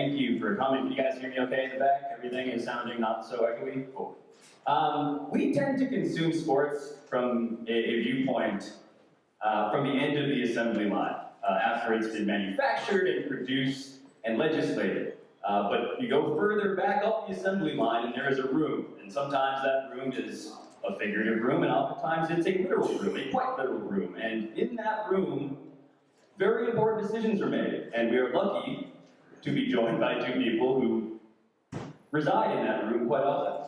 thank you for coming. Can you guys hear me okay in the back? Everything is sounding not so echoey? Cool. We tend to consume sports from a viewpoint from the end of the assembly line, after it's been manufactured and produced and legislated. But you go further back up the assembly line and there is a room, and sometimes that room is a figurative room, and oftentimes it's a literal room, a quite literal room. And in that room, very important decisions are made, and we are lucky to be joined by two people who reside in that room quite often.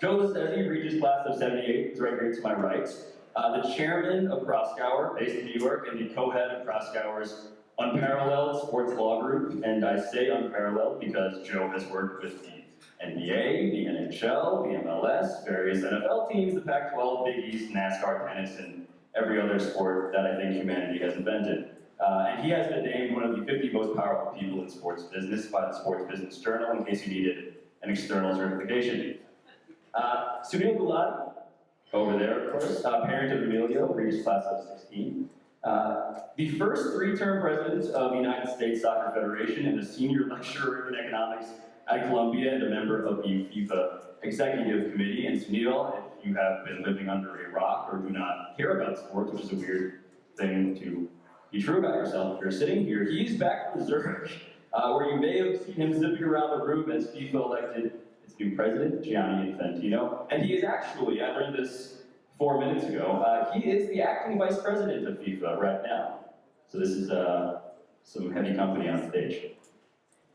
Joe Leccese, Regis class of '78, is right here to my right. The chairman of Proskauer, based in New York, and the co-head of Proskauer's unparalleled sports law group. And I say unparalleled because Joe has worked with the NBA, the NHL, the MLS, various NFL teams, the Pac-12, Big East, NASCAR, tennis, and every other sport that I think humanity has invented. And he has been named one of the 50 most powerful people in sports business by the Sports Business Journal, in case you needed an external certification. Sunil Gulati, over there, of course, parent of Emilio, Regis class of '16. The first three-term president of the United States Soccer Federation and a senior lecturer in economics at Columbia and a member of the FIFA Executive Committee. And Sunil, if you have been living under a rock or do not care about sports, which is a weird thing to be true about yourself if you're sitting here, he's back from Zurich, where you may have seen him zipping around the room as FIFA elected its new president, Gianni Infantino. And he is actually, I learned this 4 minutes ago, he is the acting vice president of FIFA right now. So this is some heavy company on stage.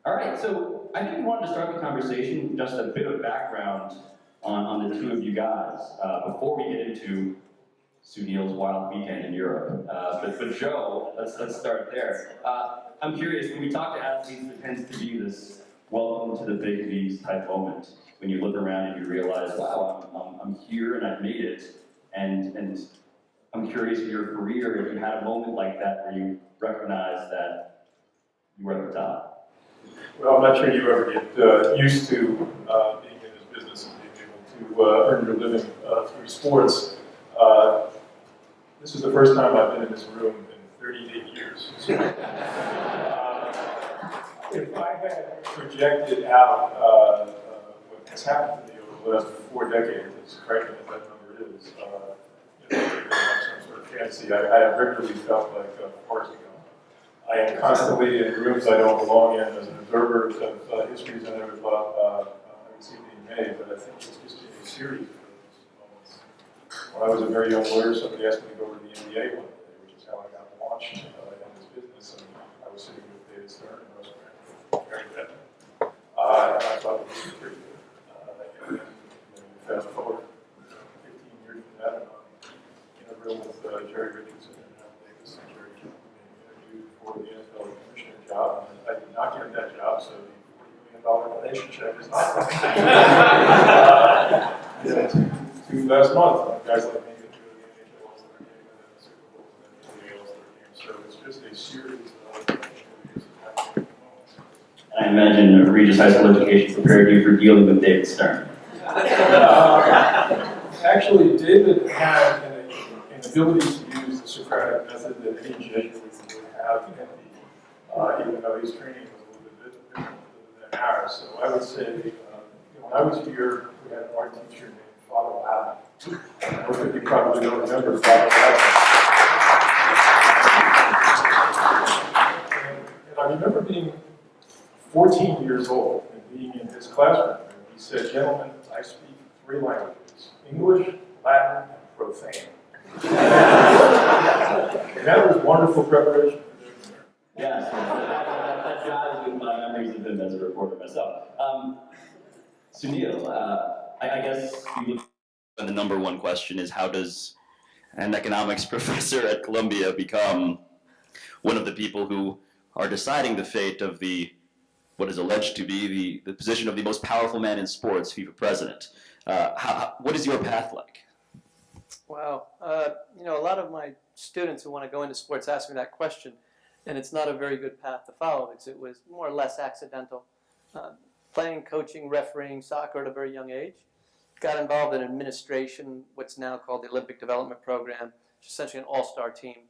All right, so I think we wanted to start the conversation with just a bit of background on the two of you guys before we get into Sunil's wild weekend in Europe. But Joe, let's start there. I'm curious, when we talk to athletes, it tends to be this welcome to the big leagues type moment. When you look around and you realize, wow, I'm here and I've made it. And I'm curious in your career if you had a moment like that where you recognized that you were at the top. Well, I'm not sure you ever get used to being in this business and being able to earn your living through sports. This is the first time I've been in this room in 38 years. So, if I had projected out what has happened to me over the last 4 decades, as frightening as that number is, some sort of fantasy, I have regularly felt like Forrest Gump. I am constantly in rooms I don't belong in as an observer of histories I never thought I would see being made, but I think it's just been a series of those moments. When I was a very young lawyer, somebody asked me to go over to the NBA one day, which is how I got launched in this business, and I was sitting with David Stern and Russ Grant, and I thought it was pretty good. And then fast forward 15 years from that, and I'm in a room with Jerry Richardson and Al Davis and Jerry for the NFL commissioner job, and I did not get that job, so the $40 million relationship is not to last month, guys like me that do the NHL All-Star Game and then the Super Bowl and then the All-Star Game, so it's just a series of opportunities and happening moments. And I imagine Regis High School education prepared you for dealing with David Stern. Actually, David had an ability to use the Socratic method that any Jesuit would have in the, even though his training was a little bit different than ours. So I would say, when I was here, we had an art teacher named Father Lavin. Most of you probably don't remember Father Lavin. And I remember being 14 years old and being in his classroom. And he said, "Gentlemen, I speak 3 languages, English, Latin, and profane." And that was wonderful preparation. Yes, that jives with my memories of him as a reporter myself. Sunil, I guess you look at the number one question is, how does an economics professor at Columbia become one of the people who are deciding the fate of what is alleged to be the position of the most powerful man in sports, FIFA president? What is your path like? Wow. A lot of my students who want to go into sports ask me that question, and it's not a very good path to follow because it was more or less accidental. Playing, coaching, refereeing soccer at a very young age. Got involved in administration, what's now called the Olympic Development Program, which is essentially an all-star team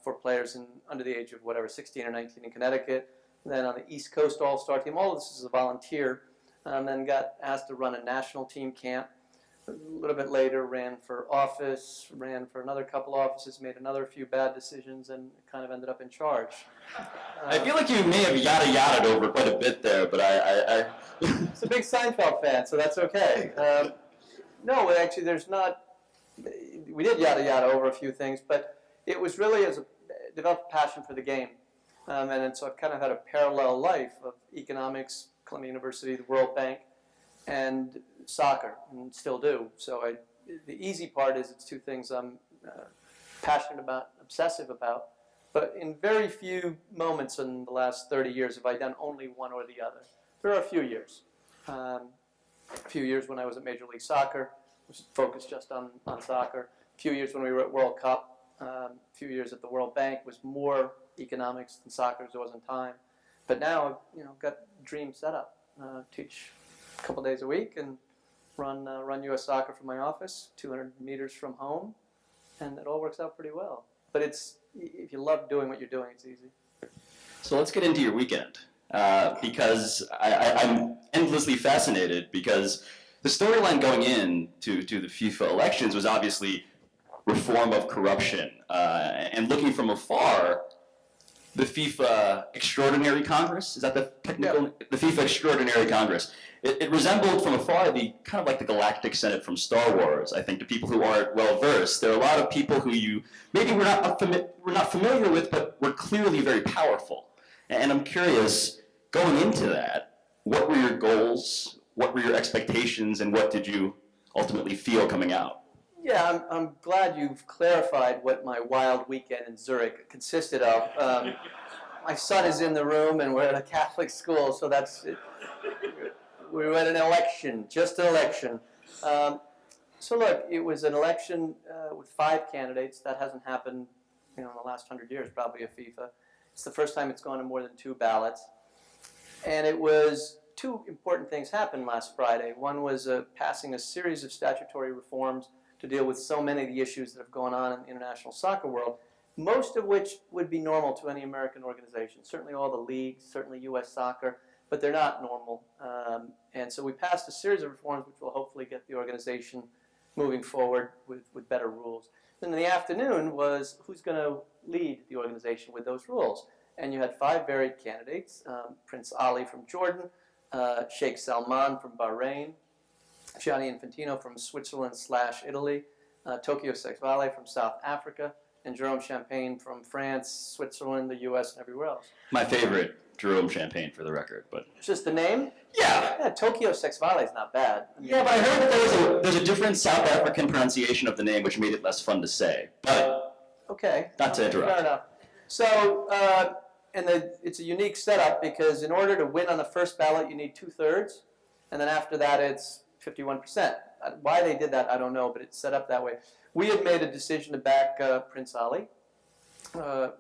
for players under the age of 16 or 19 in Connecticut. then on the East Coast All-Star team. All of this is a volunteer. Then got asked to run a national team camp. A little bit later, ran for office, ran for another couple offices, made another few bad decisions, and kind of ended up in charge. I feel like you may have yada-yada'd over quite a bit there, but I It's a big Seinfeld fan, so that's okay. No, actually, there's not. We did yada over a few things, but it was really as a developed passion for the game, and so I've kind of had a parallel life of economics, Columbia University, the World Bank, and soccer, and still do. So the easy part is it's two things I'm passionate about, obsessive about, but in very few moments in the last 30 years have I done only one or the other. There are a few years. A few years when I was at Major League Soccer, was focused just on soccer. A few years when we were at World Cup. A few years at the World Bank was more economics than soccer as it was in time. But now I've got dream set up. Teach a couple days a week and run U.S. Soccer from my office, 200 meters from home, and it all works out pretty well. But if you love doing what you're doing, it's easy. So let's get into your weekend, because I'm endlessly fascinated, because the storyline going in to the FIFA elections was obviously reform of corruption, and looking from afar, the FIFA Extraordinary Congress, is that the technical? Yeah. The FIFA Extraordinary Congress. It resembled from afar the kind of like the Galactic Senate from Star Wars. I think to people who aren't well versed, there are a lot of people who you maybe we're not familiar with, but were clearly very powerful. And I'm curious, going into that, what were your goals? What were your expectations, and what did you ultimately feel coming out? Yeah, I'm glad you've clarified what my wild weekend in Zurich consisted of. My son is in the room, and we're at a Catholic school, so that's it. We were at an election, just an election. So look, it was an election with 5 candidates. That hasn't happened, in the last 100 years, probably at FIFA. It's the first time it's gone to more than 2 ballots. And it was 2 important things happened last Friday. One was passing a series of statutory reforms to deal with so many of the issues that have gone on in the international soccer world, most of which would be normal to any American organization. Certainly all the leagues, certainly U.S. Soccer, but they're not normal. And so we passed a series of reforms which will hopefully get the organization moving forward with better rules. Then in the afternoon was who's going to lead the organization with those rules. And you had 5 varied candidates, Prince Ali from Jordan, Sheikh Salman from Bahrain, Gianni Infantino from Switzerland/Italy, Tokyo Sexvale from South Africa, and Jerome Champagne from France, Switzerland, the U.S., and everywhere else. My favorite, Jerome Champagne, for the record, but It's just the name? yeah. Tokyo Sexvale is not bad. Yeah, but I heard that there's a different South African pronunciation of the name, which made it less fun to say. But Okay. not to interrupt. Fair enough. So, it's a unique setup because in order to win on the first ballot, you need 2/3, and then after that, it's 51%. Why they did that, I don't know, but it's set up that way. We had made a decision to back Prince Ali.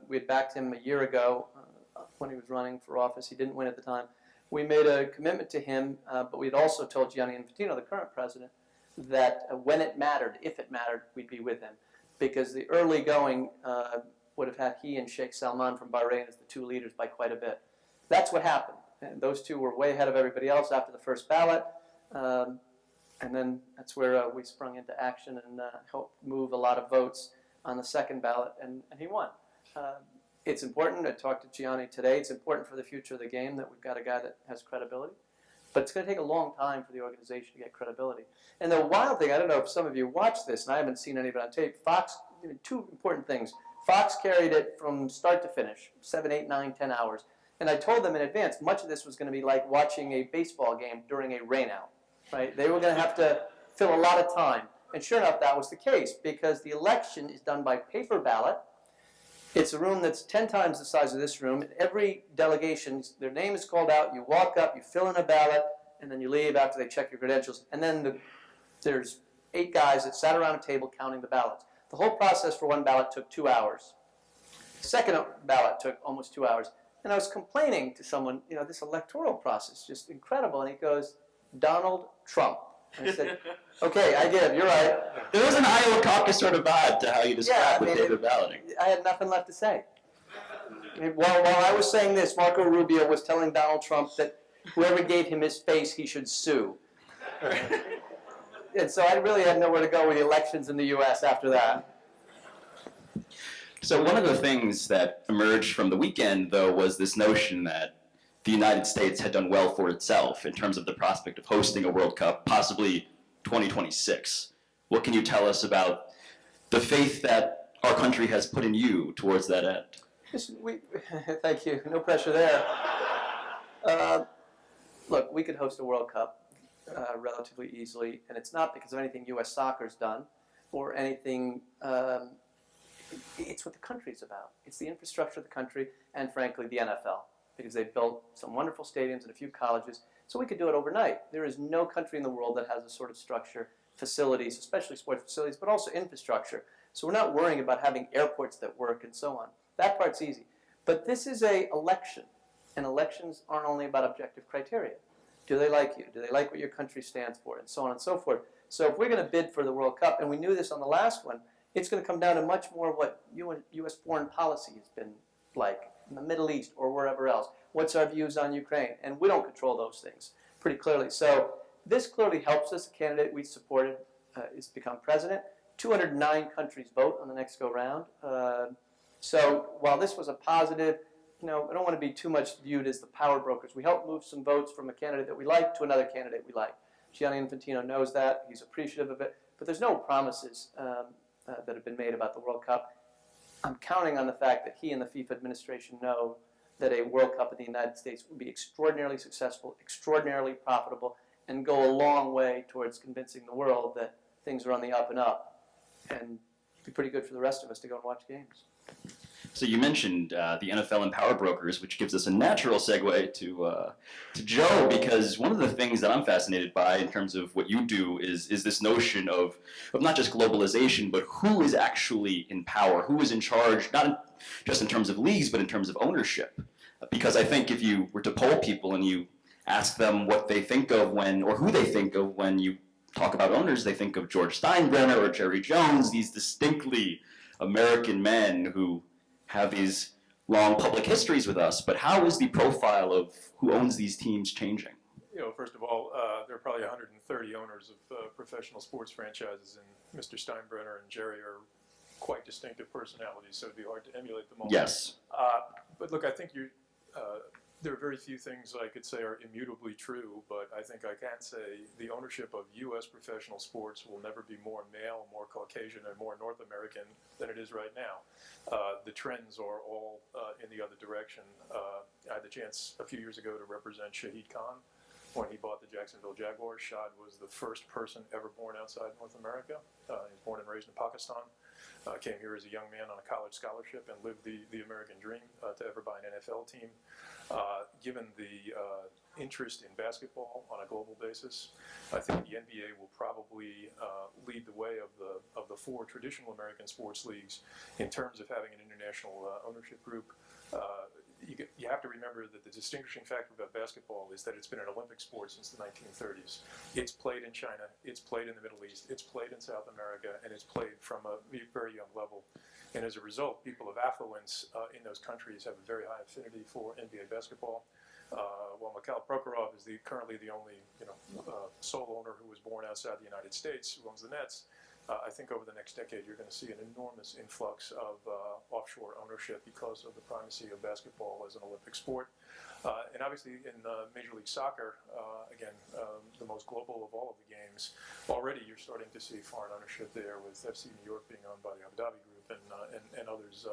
We had backed him a year ago when he was running for office. He didn't win at the time. We made a commitment to him, but we had also told Gianni Infantino, the current president, that when it mattered, if it mattered, we'd be with him. Because the early going would have had he and Sheikh Salman from Bahrain as the 2 leaders by quite a bit. That's what happened. And those 2 were way ahead of everybody else after the first ballot. And then that's where we sprung into action and helped move a lot of votes on the second ballot, and he won. It's important. I talked to Gianni today. It's important for the future of the game that we've got a guy that has credibility. But it's going to take a long time for the organization to get credibility. And the wild thing, I don't know if some of you watched this, and I haven't seen any of it on tape, Fox, 2 important things. Fox carried it from start to finish, 7, 8, 9, 10 hours. And I told them in advance, much of this was going to be like watching a baseball game during a rainout. Right? They were going to have to fill a lot of time. And sure enough, that was the case, because the election is done by paper ballot. It's a room that's 10 times the size of this room. Every delegation, their name is called out. You walk up, you fill in a ballot, and then you leave after they check your credentials. And then there's 8 guys that sat around a table counting the ballots. The whole process for one ballot took 2 hours. The second ballot took almost 2 hours. And I was complaining to someone, this electoral process is just incredible. And he goes, Donald Trump. And I said, okay, I get it, you're right. there was an Iowa caucus sort of vibe to how you described Yeah, the paper balloting. I had nothing left to say. While I was saying this, Marco Rubio was telling Donald Trump that whoever gave him his space, he should sue. And so I really had nowhere to go with the elections in the U.S. after that. So one of the things that emerged from the weekend, though, was this notion that the United States had done well for itself in terms of the prospect of hosting a World Cup, possibly 2026. What can you tell us about the faith that our country has put in you towards that end? Listen, thank you. No pressure there. Look, we could host a World Cup relatively easily, and it's not because of anything U.S. soccer's done or anything. It's what the country's about. It's the infrastructure of the country and, frankly, the NFL, because they've built some wonderful stadiums and a few colleges, so we could do it overnight. There is no country in the world that has a sort of structure, facilities, especially sports facilities, but also infrastructure. So we're not worrying about having airports that work and so on. That part's easy. But this is an election, and elections aren't only about objective criteria. Do they like you? Do they like what your country stands for? And so on and so forth. So if we're going to bid for the World Cup, and we knew this on the last one, it's going to come down to much more what U.S. foreign policy has been like in the Middle East or wherever else. What's our views on Ukraine? And we don't control those things pretty clearly. So this clearly helps us. The candidate we supported is become president. 209 countries vote on the next go-round. So while this was a positive, I don't want to be too much viewed as the power brokers. We helped move some votes from a candidate that we like to another candidate we like. Gianni Infantino knows that. He's appreciative of it. But there's no promises that have been made about the World Cup. I'm counting on the fact that he and the FIFA administration know that a World Cup in the United States would be extraordinarily successful, extraordinarily profitable, and go a long way towards convincing the world that things are on the up and up. And it'd be pretty good for the rest of us to go and watch games. So you mentioned the NFL and power brokers, which gives us a natural segue to Joe, because one of the things that I'm fascinated by in terms of what you do is this notion of not just globalization, but who is actually in power, who is in charge, not just in terms of leagues, but in terms of ownership. Because I think if you were to poll people and you ask them what they think of when, or who they think of when you talk about owners, they think of George Steinbrenner or Jerry Jones, these distinctly American men who have these long public histories with us, but how is the profile of who owns these teams changing? First of all, there are probably 130 owners of professional sports franchises, and Mr. Steinbrenner and Jerry are quite distinctive personalities, so it'd be hard to emulate them all. Yes. But look, I think there are very few things I could say are immutably true, but I think I can say the ownership of U.S. professional sports will never be more male, more Caucasian, and more North American than it is right now. The trends are all in the other direction. I had the chance a few years ago to represent Shahid Khan when he bought the Jacksonville Jaguars. Shahid was the first person ever born outside North America. He was born and raised in Pakistan. Came here as a young man on a college scholarship and lived the American dream to ever buy an NFL team. Given the interest in basketball on a global basis, I think the NBA will probably lead the way of the four traditional American sports leagues in terms of having an international ownership group. You have to remember that the distinguishing factor about basketball is that it's been an Olympic sport since the 1930s. It's played in China, it's played in the Middle East, it's played in South America, and it's played from a very young level. And as a result, people of affluence in those countries have a very high affinity for NBA basketball. While Mikhail Prokhorov is currently the only sole owner who was born outside the United States who owns the Nets, I think over the next decade you're going to see an enormous influx of offshore ownership because of the primacy of basketball as an Olympic sport. And obviously in Major League Soccer, again, the most global of all of the games, already you're starting to see foreign ownership there with FC New York being owned by the Abu Dhabi Group and others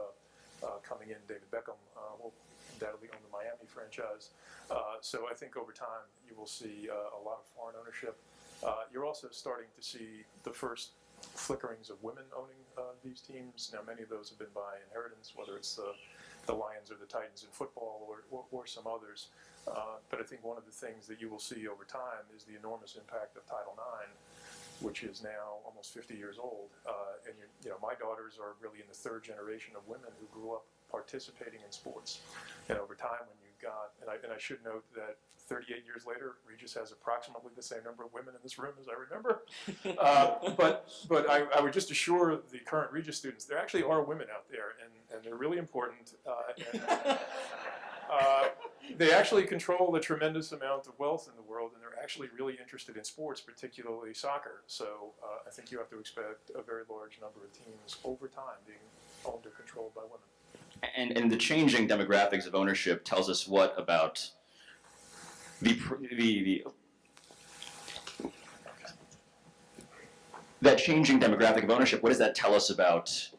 coming in. David Beckham will undoubtedly own the Miami franchise. So I think over time you will see a lot of foreign ownership. You're also starting to see the first flickerings of women owning these teams. Now, many of those have been by inheritance, whether it's the Lions or the Titans in football or some others. But I think one of the things that you will see over time is the enormous impact of Title IX, which is now almost 50 years old. And my daughters are really in the third generation of women who grew up participating in sports. And over time, when you've got, and I should note that 38 years later, Regis has approximately the same number of women in this room as I remember. But I would just assure the current Regis students, there actually are women out there, and and they're really important. They actually control a tremendous amount of wealth in the world, and they're actually really interested in sports, particularly soccer. So I think you have to expect a very large number of teams over time being owned or controlled by women. And the changing demographics of ownership tells us what about that changing demographic of ownership? What does that tell us about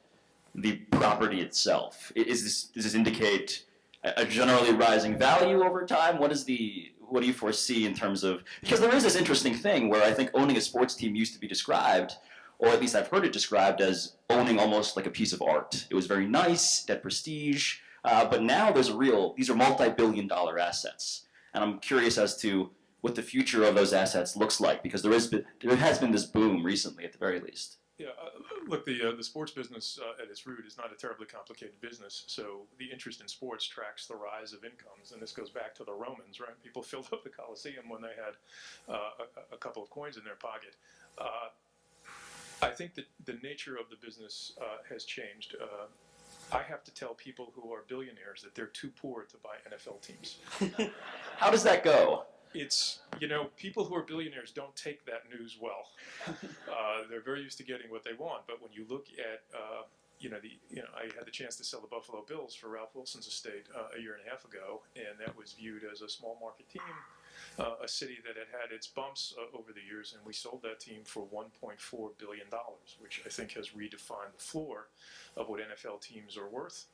the property itself? Does this indicate a generally rising value over time? What do you foresee in terms of, because there is this interesting thing where I think owning a sports team used to be described, or at least I've heard it described as owning almost like a piece of art. It was very nice, it had prestige, but now these are multi-billion-dollar assets. And I'm curious as to what the future of those assets looks like, because there has been this boom recently, at the very least. Yeah, look, the sports business at its root is not a terribly complicated business. So the interest in sports tracks the rise of incomes, and this goes back to the Romans, right? People filled up the Colosseum when they had a couple of coins in their pocket. I think that the nature of the business has changed. I have to tell people who are billionaires that they're too poor to buy NFL teams. How does that go? It's, people who are billionaires don't take that news well. They're very used to getting what they want, but when you look at, I had the chance to sell the Buffalo Bills for Ralph Wilson's estate a year and a half ago, and that was viewed as a small market team, a city that had its bumps over the years, and we sold that team for $1.4 billion, which I think has redefined the floor of what NFL teams are worth.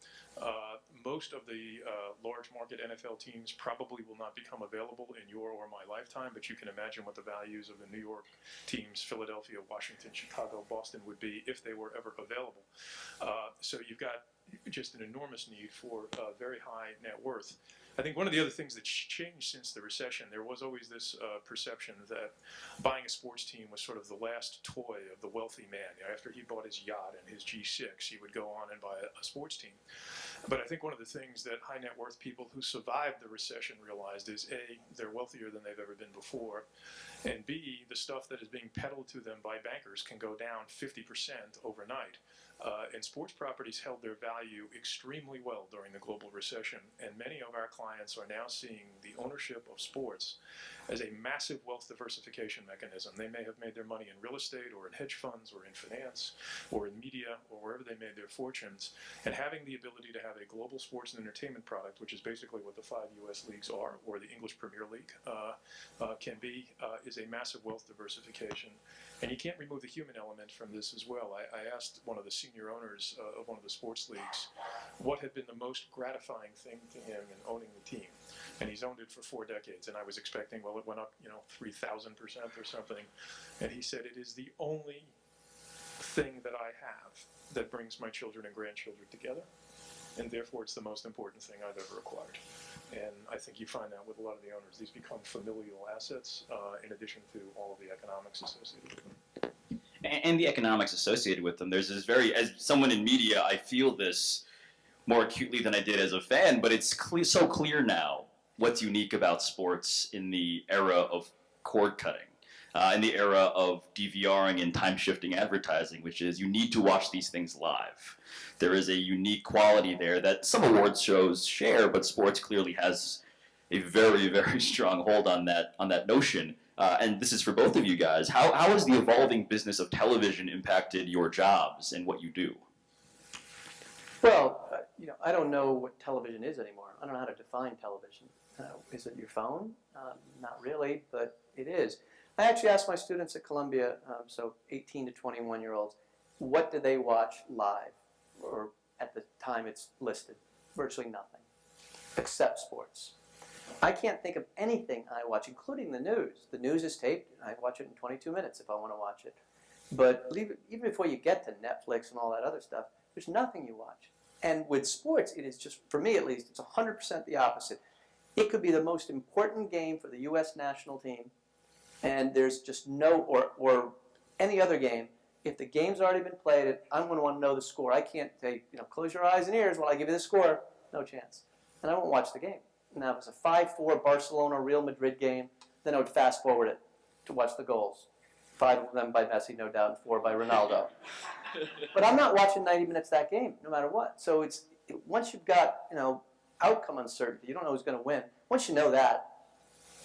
Most of the large market NFL teams probably will not become available in your or my lifetime, but you can imagine what the values of the New York teams, Philadelphia, Washington, Chicago, Boston would be if they were ever available. So you've got just an enormous need for very high net worth. I think one of the other things that's changed since the recession, there was always this perception that buying a sports team was sort of the last toy of the wealthy man. After he bought his yacht and his G6, he would go on and buy a sports team. But I think one of the things that high net worth people who survived the recession realized is A, they're wealthier than they've ever been before, and B, the stuff that is being peddled to them by bankers can go down 50% overnight. And sports properties held their value extremely well during the global recession, and many of our clients are now seeing the ownership of sports as a massive wealth diversification mechanism. They may have made their money in real estate or in hedge funds or in finance or in media or wherever they made their fortunes, and having the ability to have a global sports and entertainment product, which is basically what the 5 U.S. leagues are, or the English Premier League can be, is a massive wealth diversification. And you can't remove the human element from this as well. I asked one of the senior owners of one of the sports leagues what had been the most gratifying thing to him in owning the team. And he's owned it for 4 decades, and I was expecting, well, it went up, 3,000% or something. And he said, it is the only thing that I have that brings my children and grandchildren together, and therefore it's the most important thing I've ever acquired. And I think you find that with a lot of the owners. These become familial assets in addition to all of the economics associated with them. And the economics associated with them. There's this as someone in media, I feel this more acutely than I did as a fan, but it's so clear now what's unique about sports in the era of cord cutting, in the era of DVRing and time-shifting advertising, which is you need to watch these things live. There is a unique quality there that some awards shows share, but sports clearly has a very, very strong hold on that notion. And this is for both of you guys. How has the evolving business of television impacted your jobs and what you do? Well, I don't know what television is anymore. I don't know how to define television. Is it your phone? Not really, but it is. I actually asked my students at Columbia, so 18 to 21-year-olds, what do they watch live, or at the time it's listed? Virtually nothing, except sports. I can't think of anything I watch, including the news. The news is taped, and I watch it in 22 minutes if I want to watch it. But even before you get to Netflix and all that other stuff, there's nothing you watch. And with sports, it is just, for me at least, it's 100% the opposite. It could be the most important game for the U.S. national team, and there's just no, or any other game. If the game's already been played, I'm going to want to know the score. I can't say, close your eyes and ears while I give you the score. No chance. And I won't watch the game. Now, if it's a 5-4 Barcelona-Real Madrid game, then I would fast forward it to watch the goals. 5 of them by Messi, no doubt, and 4 by Ronaldo. But I'm not watching 90 minutes of that game, no matter what. So once you've got, outcome uncertainty, you don't know who's going to win. Once you know that,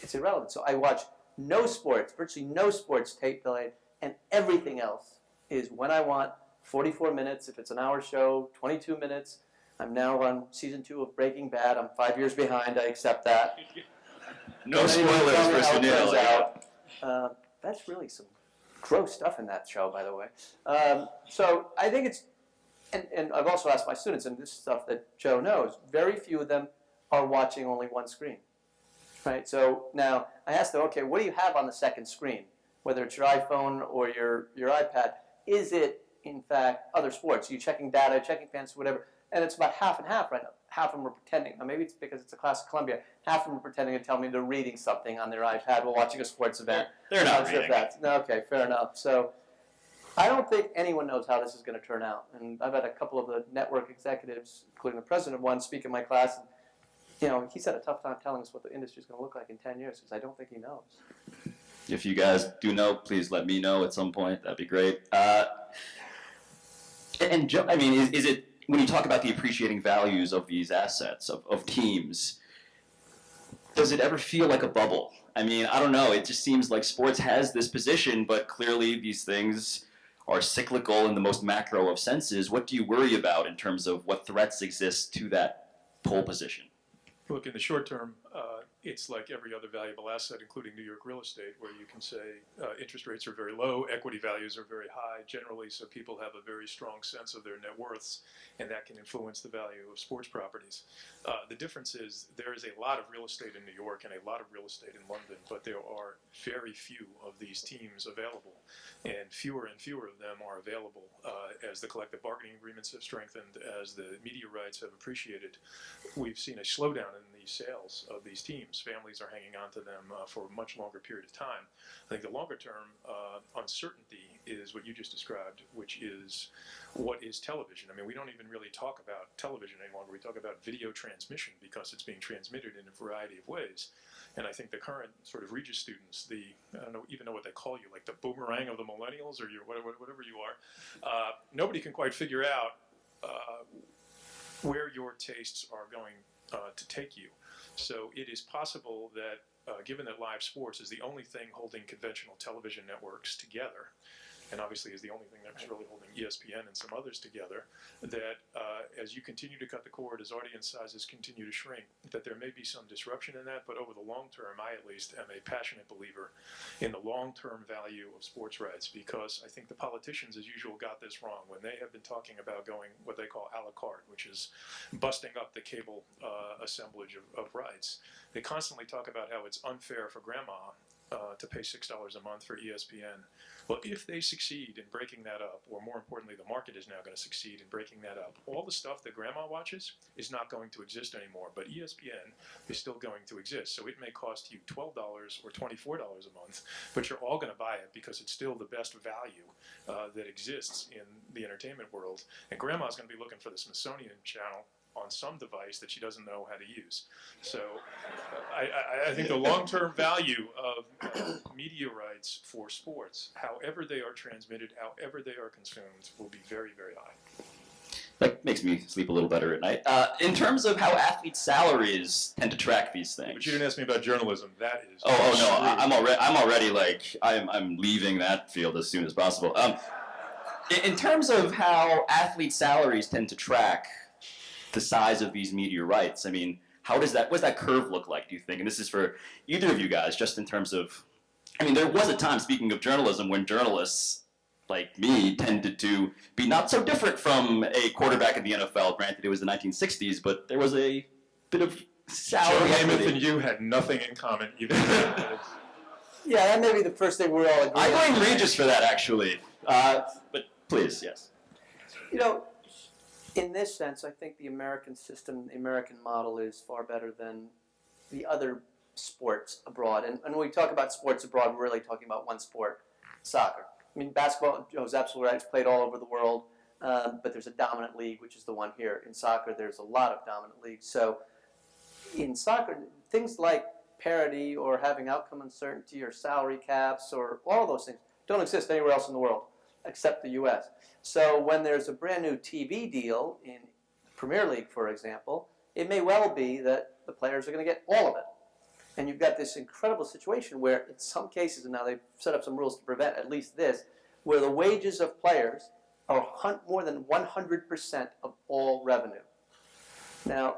it's irrelevant. So I watch no sports, virtually no sports tape delayed, and everything else is when I want, 44 minutes. If it's an hour show, 22 minutes. I'm now on season 2 of Breaking Bad. I'm 5 years behind. I accept that. No spoilers for Sunil. That's really some gross stuff in that show, by the way. So I think it's, and I've also asked my students, and this is stuff that Joe knows, very few of them are watching only one screen. Right? So now I asked them, okay, what do you have on the second screen? Whether it's your iPhone or your iPad, is it, in fact, other sports? Are you checking data, checking fantasy, whatever? And it's about half and half right now. Half of them are pretending. Now, maybe it's because it's a class of Columbia. Half of them are pretending to tell me they're reading something on their iPad while watching a sports event. They're not sure reading. Okay, fair enough. So I don't think anyone knows how this is going to turn out. And I've had a couple of the network executives, including the president of one, speak in my class. And, he's had a tough time telling us what the industry is going to look like in 10 years because I don't think he knows. If you guys do know, please let me know at some point. That'd be great. And Joe, I mean, is it, when you talk about the appreciating values of these assets, of teams, does it ever feel like a bubble? I mean, I don't know. It just seems like sports has this position, but clearly these things are cyclical in the most macro of senses. What do you worry about in terms of what threats exist to that pole position? Look, in the short term, it's like every other valuable asset, including New York real estate, where you can say interest rates are very low, equity values are very high generally, so people have a very strong sense of their net worths, and that can influence the value of sports properties. The difference is there is a lot of real estate in New York and a lot of real estate in London, but there are very few of these teams available, and fewer of them are available as the collective bargaining agreements have strengthened, as the media rights have appreciated. We've seen a slowdown in the sales of these teams. Families are hanging on to them for a much longer period of time. I think the longer term uncertainty is what you just described, which is what is television. I mean, we don't even really talk about television any longer. We talk about video transmission because it's being transmitted in a variety of ways. And I think the current sort of Regis students, I don't even know what they call you, like the boomerang of the millennials or whatever you are, nobody can quite figure out where your tastes are going to take you. So it is possible that, given that live sports is the only thing holding conventional television networks together, and obviously is the only thing that's really holding ESPN and some others together, that as you continue to cut the cord, as audience sizes continue to shrink, that there may be some disruption in that, but over the long term, I at least am a passionate believer in the long-term value of sports rights, because I think the politicians, as usual, got this wrong when they have been talking about going what they call a la carte, which is busting up the cable assemblage of rights. They constantly talk about how it's unfair for grandma to pay $6 a month for ESPN. Well, if they succeed in breaking that up, or more importantly, the market is now going to succeed in breaking that up, all the stuff that grandma watches is not going to exist anymore, but ESPN is still going to exist. So it may cost you $12 or $24 a month, but you're all going to buy it because it's still the best value that exists in the entertainment world. And grandma's going to be looking for the Smithsonian Channel on some device that she doesn't know how to use. So I think the long-term value of media rights for sports, however they are transmitted, however they are consumed, will be very, very high. That makes me sleep a little better at night. In terms of how athletes' salaries tend to track these things. But you didn't ask me about journalism. That is. Oh no, I'm already like I'm leaving that field as soon as possible. In terms of how athletes' salaries tend to track the size of these media rights, I mean, what does that curve look like, do you think? And this is for either of you guys, just in terms of, I mean, there was a time, speaking of journalism, when journalists like me tended to be not so different from a quarterback in the NFL. Granted, it was the 1960s, but there was a bit of salary. Joe Namath and you had nothing in common either. Yeah, that may be the first thing we're all agreeing on. I blame Regis for that, actually. But please, yes. In this sense, I think the American system, the American model is far better than the other sports abroad. And when we talk about sports abroad, we're really talking about one sport, soccer. I mean, basketball, Joe's absolutely right, it's played all over the world, but there's a dominant league, which is the one here. In soccer, there's a lot of dominant leagues. So in soccer, things like parity or having outcome uncertainty or salary caps or all those things don't exist anywhere else in the world except the U.S. So when there's a brand new TV deal in Premier League, for example, it may well be that the players are going to get all of it. And you've got this incredible situation where in some cases, and now they've set up some rules to prevent at least this, where the wages of players are more than 100% of all revenue. Now,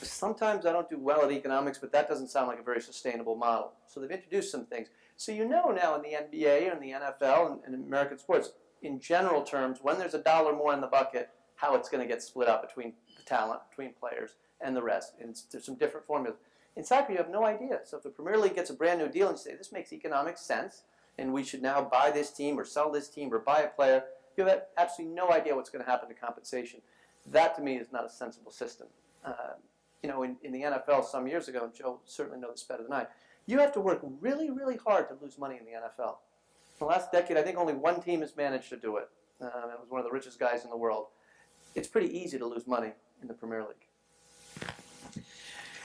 sometimes I don't do well at economics, but that doesn't sound like a very sustainable model. So they've introduced some things. So you know now in the NBA and the NFL and in American sports, in general terms, when there's $1 more in the bucket, how it's going to get split up between the talent, between players, and the rest. And there's some different formulas. In soccer, you have no idea. So if the Premier League gets a brand new deal and you say, this makes economic sense, and we should now buy this team or sell this team or buy a player, you have absolutely no idea what's going to happen to compensation. That, to me, is not a sensible system. In the NFL some years ago, and Joe certainly knows this better than I, you have to work really, really hard to lose money in the NFL. In the last decade, I think only one team has managed to do it. It was one of the richest guys in the world. It's pretty easy to lose money in the Premier League.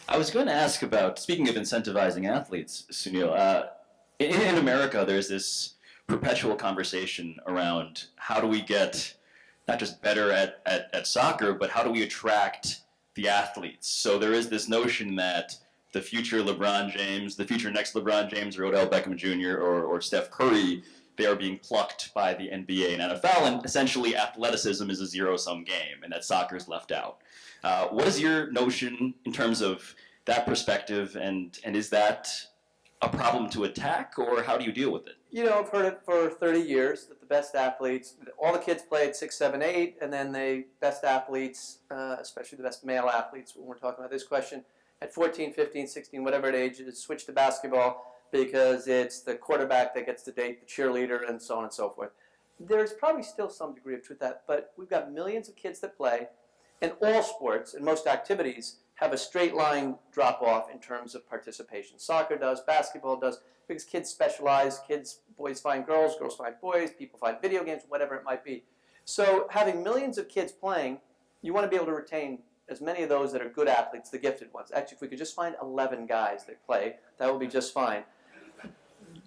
I was going to ask about, speaking of incentivizing athletes, Sunil, in America there's this perpetual conversation around how do we get not just better at soccer, but how do we attract the athletes? So there is this notion that the future LeBron James, the future next LeBron James or Odell Beckham Jr. or Steph Curry, they are being plucked by the NBA and NFL, and essentially athleticism is a zero-sum game, and that soccer is left out. What is your notion in terms of that perspective, and is that a problem to attack, or how do you deal with it? I've heard it for 30 years that the best athletes, all the kids play at 6, 7, 8, and then the best athletes, especially the best male athletes, when we're talking about this question, at 14, 15, 16, whatever it age is, switch to basketball because it's the quarterback that gets to date the cheerleader and so on and so forth. There's probably still some degree of truth to that, but we've got millions of kids that play, and all sports and most activities have a straight line drop off in terms of participation. Soccer does, basketball does, because kids specialize, boys find girls, girls find boys, people find video games, whatever it might be. So having millions of kids playing, you want to be able to retain as many of those that are good athletes, the gifted ones. Actually, if we could just find 11 guys that play, that would be just fine.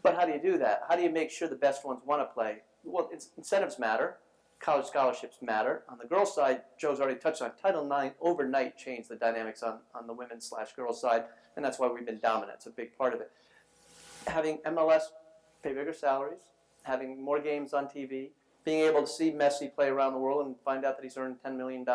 But how do you do that? How do you make sure the best ones want to play? Well, incentives matter. College scholarships matter. On the girls' side, Joe's already touched on Title IX overnight changed the dynamics on the women's/girls' side, and that's why we've been dominant. It's a big part of it. Having MLS pay bigger salaries, having more games on TV, being able to see Messi play around the world and find out that he's earned $10 million.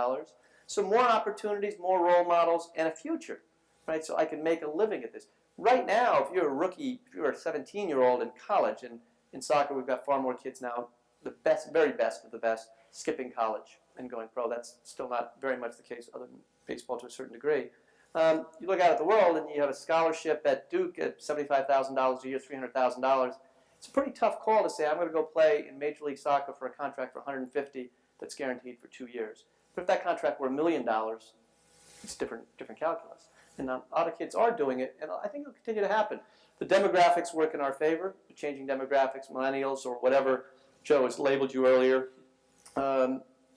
So more opportunities, more role models, and a future, right? So I can make a living at this. Right now, if you're a rookie, if you're a 17-year-old in college, and in soccer we've got far more kids now, the best, very best of the best, skipping college and going pro. That's still not very much the case other than baseball to a certain degree. You look out at the world and you have a scholarship at Duke at $75,000 a year, $300,000. It's a pretty tough call to say, I'm going to go play in Major League Soccer for a contract for $150 that's guaranteed for 2 years. But if that contract were $1 million, it's different calculus. And a lot of kids are doing it, and I think it'll continue to happen. The demographics work in our favor, the changing demographics, millennials or whatever Joe has labeled you earlier.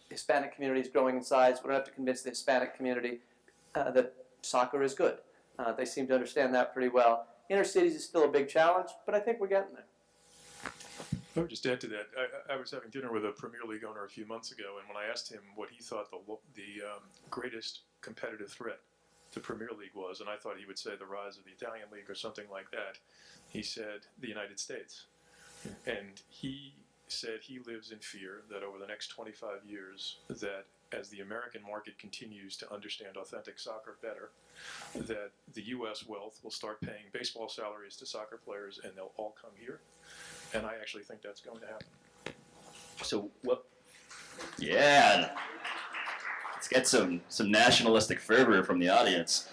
Hispanic community is growing in size. We don't have to convince the Hispanic community that soccer is good. They seem to understand that pretty well. Inner cities is still a big challenge, but I think we're getting there. I would just add to that. I was having dinner with a Premier League owner a few months ago, and when I asked him what he thought the greatest competitive threat to Premier League was, and I thought he would say the rise of the Italian League or something like that, he said the United States. And he said he lives in fear that over the next 25 years, that as the American market continues to understand authentic soccer better, that the U.S. wealth will start paying baseball salaries to soccer players and they'll all come here. And I actually think that's going to happen. So, what? Yeah. Let's get some nationalistic fervor from the audience.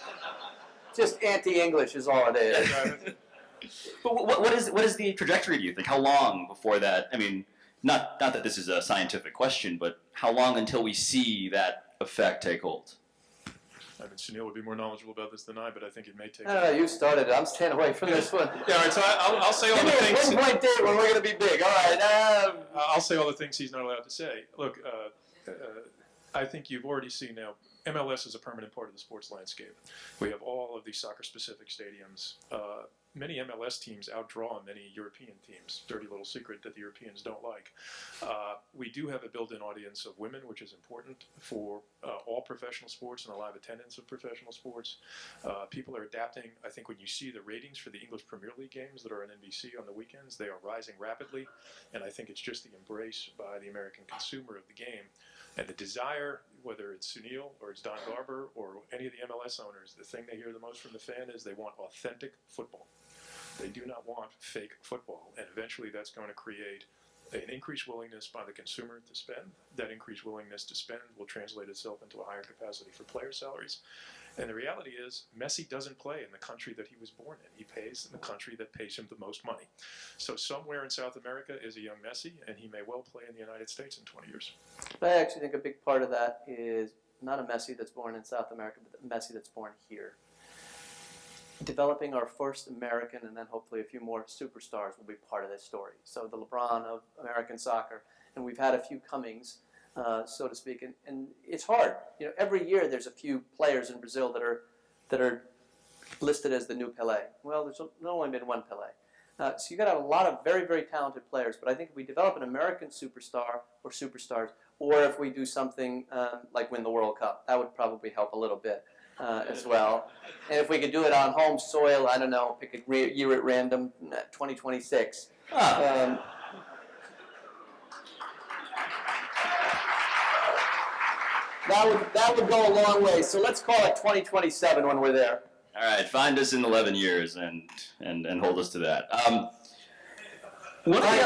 Just anti-English is all it is. But what is the trajectory, do you think? How long before that? I mean, not that this is a scientific question, but how long until we see that effect take hold? I mean, Sunil would be more knowledgeable about this than I, but I think it may take. No, you started it. I'm staying away from this one. Yeah, all right. So I'll say all the Give me a things. pinpoint date when we're going to be big. All right. I'll say all the things he's not allowed to say. Look, I think you've already seen now. MLS is a permanent part of the sports landscape. We have all of these soccer-specific stadiums. many MLS teams outdraw many European teams. Dirty little secret that the Europeans don't like. We do have a built-in audience of women, which is important for all professional sports and a live attendance of professional sports. People are adapting. I think when you see the ratings for the English Premier League games that are on NBC on the weekends, they are rising rapidly, and I think it's just the embrace by the American consumer of the game. And the desire, whether it's Sunil or it's Don Garber or any of the MLS owners, the thing they hear the most from the fan is they want authentic football. They do not want fake football. And eventually that's going to create an increased willingness by the consumer to spend. That increased willingness to spend will translate itself into a higher capacity for player salaries. And the reality is, Messi doesn't play in the country that he was born in. He plays in the country that pays him the most money. So somewhere in South America is a young Messi, and he may well play in the United States in 20 years. But I actually think a big part of that is not a Messi that's born in South America, but a Messi that's born here. Developing our first American and then hopefully a few more superstars will be part of this story. So the LeBron of American soccer, and we've had a few comings, so to speak, and it's hard. You know, every year there's a few players in Brazil that are listed as the new Pelé. Well, there's only been one Pelé. So you got to have a lot of very, very talented players. But I think if we develop an American superstar or superstars, or if we do something like win the World Cup, that would probably help a little bit as well. And if we could do it on home soil, I don't know, pick a year at random, 2026. That would go a long way. So let's call it 2027 when we're there. All right, find us in 11 years and hold us to that. Find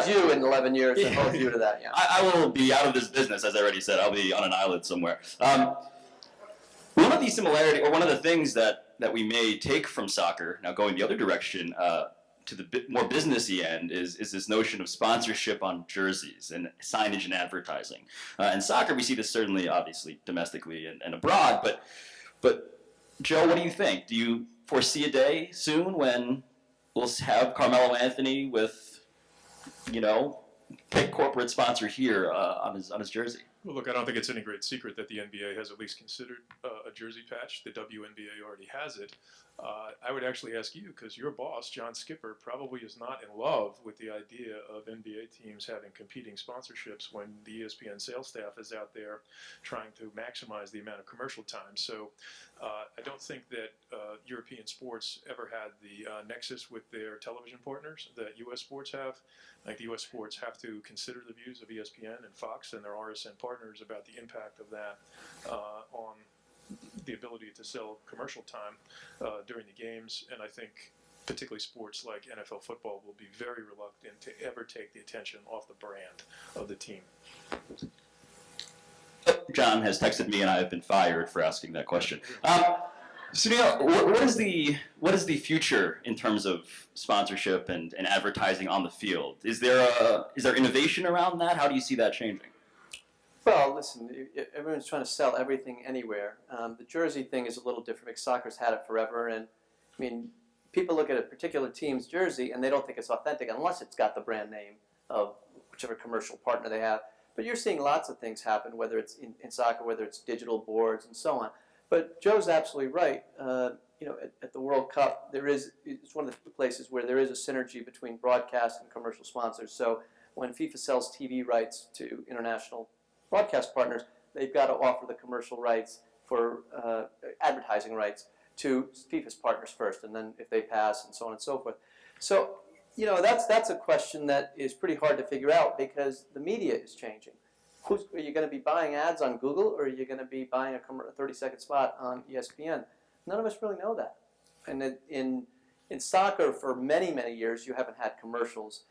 you in 11 years and hold you to that, yeah. I will be out of this business, as I already said. I'll be on an island somewhere. One of the similarities, or one of the things that we may take from soccer, now going the other direction, to the more businessy end, is this notion of sponsorship on jerseys and signage and advertising. In soccer, we see this certainly, obviously, domestically and abroad, but Joe, what do you think? Do you foresee a day soon when we'll have Carmelo Anthony with, big corporate sponsor here on his jersey? Well, look, I don't think it's any great secret that the NBA has at least considered a jersey patch. The WNBA already has it. I would actually ask you, because your boss, John Skipper, probably is not in love with the idea of NBA teams having competing sponsorships when the ESPN sales staff is out there trying to maximize the amount of commercial time. So I don't think that European sports ever had the nexus with their television partners that U.S. sports have. Like the U.S. sports have to consider the views of ESPN and Fox and their RSN partners about the impact of that on the ability to sell commercial time during the games. And I think particularly sports like NFL football will be very reluctant to ever take the attention off the brand of the team. John has texted me and I have been fired for asking that question. Sunil, what is the future in terms of sponsorship and advertising on the field? Is there innovation around that? How do you see that changing? Well, listen, everyone's trying to sell everything anywhere. The jersey thing is a little different because soccer's had it forever. And, I mean, people look at a particular team's jersey and they don't think it's authentic unless it's got the brand name of whichever commercial partner they have. But you're seeing lots of things happen, whether it's in soccer, whether it's digital boards and so on. But Joe's absolutely right. At the World Cup, it's one of the places where there is a synergy between broadcast and commercial sponsors. So when FIFA sells TV rights to international broadcast partners, they've got to offer the commercial rights for advertising rights to FIFA's partners first, and then if they pass, and so on and so forth. So, that's a question that is pretty hard to figure out because the media is changing. Are you going to be buying ads on Google, or are you going to be buying a 30-second spot on ESPN? None of us really know that. And in soccer, for many, many years, you haven't had commercials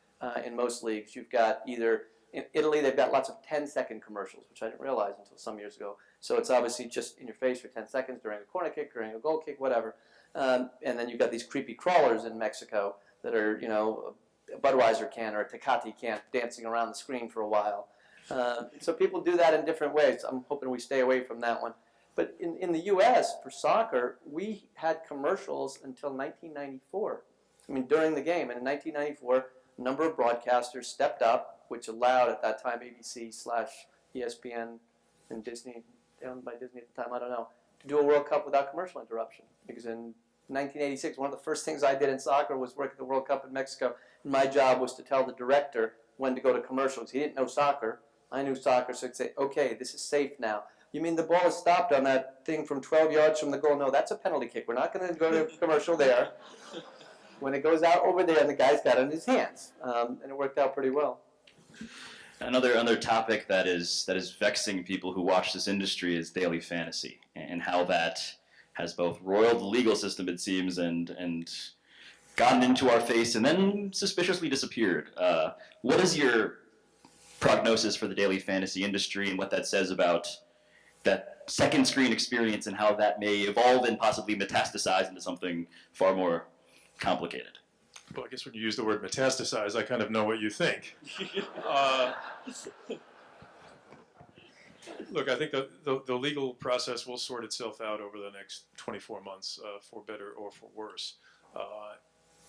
in most leagues. You've got in Italy, they've got lots of 10-second commercials, which I didn't realize until some years ago. So it's obviously just in your face for 10 seconds during a corner kick, during a goal kick, whatever. And then you've got these creepy crawlers in Mexico that are, a Budweiser can or a Tecate can dancing around the screen for a while. So people do that in different ways. I'm hoping we stay away from that one. But in the U.S., for soccer, we had commercials until 1994. I mean, during the game. And in 1994, a number of broadcasters stepped up, which allowed at that time ABC/ESPN and Disney, owned by Disney at the time, I don't know, to do a World Cup without commercial interruption. Because in 1986. One of the first things I did in soccer was work at the World Cup in Mexico. And my job was to tell the director when to go to commercials. He didn't know soccer. I knew soccer, so I'd say, okay, this is safe now. You mean the ball is stopped on that thing from 12 yards from the goal? No, that's a penalty kick. We're not going to go to commercial there. When it goes out over there, and the guy's got it in his hands. And it worked out pretty well. Another topic that is vexing people who watch this industry is daily fantasy, and how that has both roiled the legal system, it seems, and gotten into our face and then suspiciously disappeared. What is your prognosis for the daily fantasy industry, and what that says about that second screen experience and how that may evolve and possibly metastasize into something far more complicated? Well, I guess when you use the word metastasize, I kind of know what you think. Look, I think the legal process will sort itself out over the next 24 months, for better or for worse.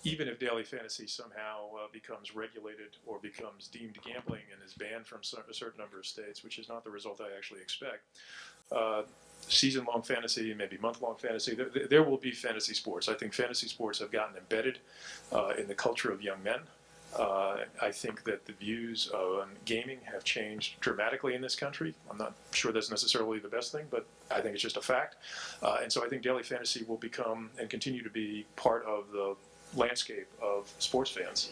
Even if daily fantasy somehow becomes regulated or becomes deemed gambling and is banned from a certain number of states, which is not the result I actually expect, season-long fantasy, maybe month-long fantasy, there will be fantasy sports. I think fantasy sports have gotten embedded in the culture of young men. I think that the views on gaming have changed dramatically in this country. I'm not sure that's necessarily the best thing, but I think it's just a fact. And so I think daily fantasy will become and continue to be part of the landscape of sports fans.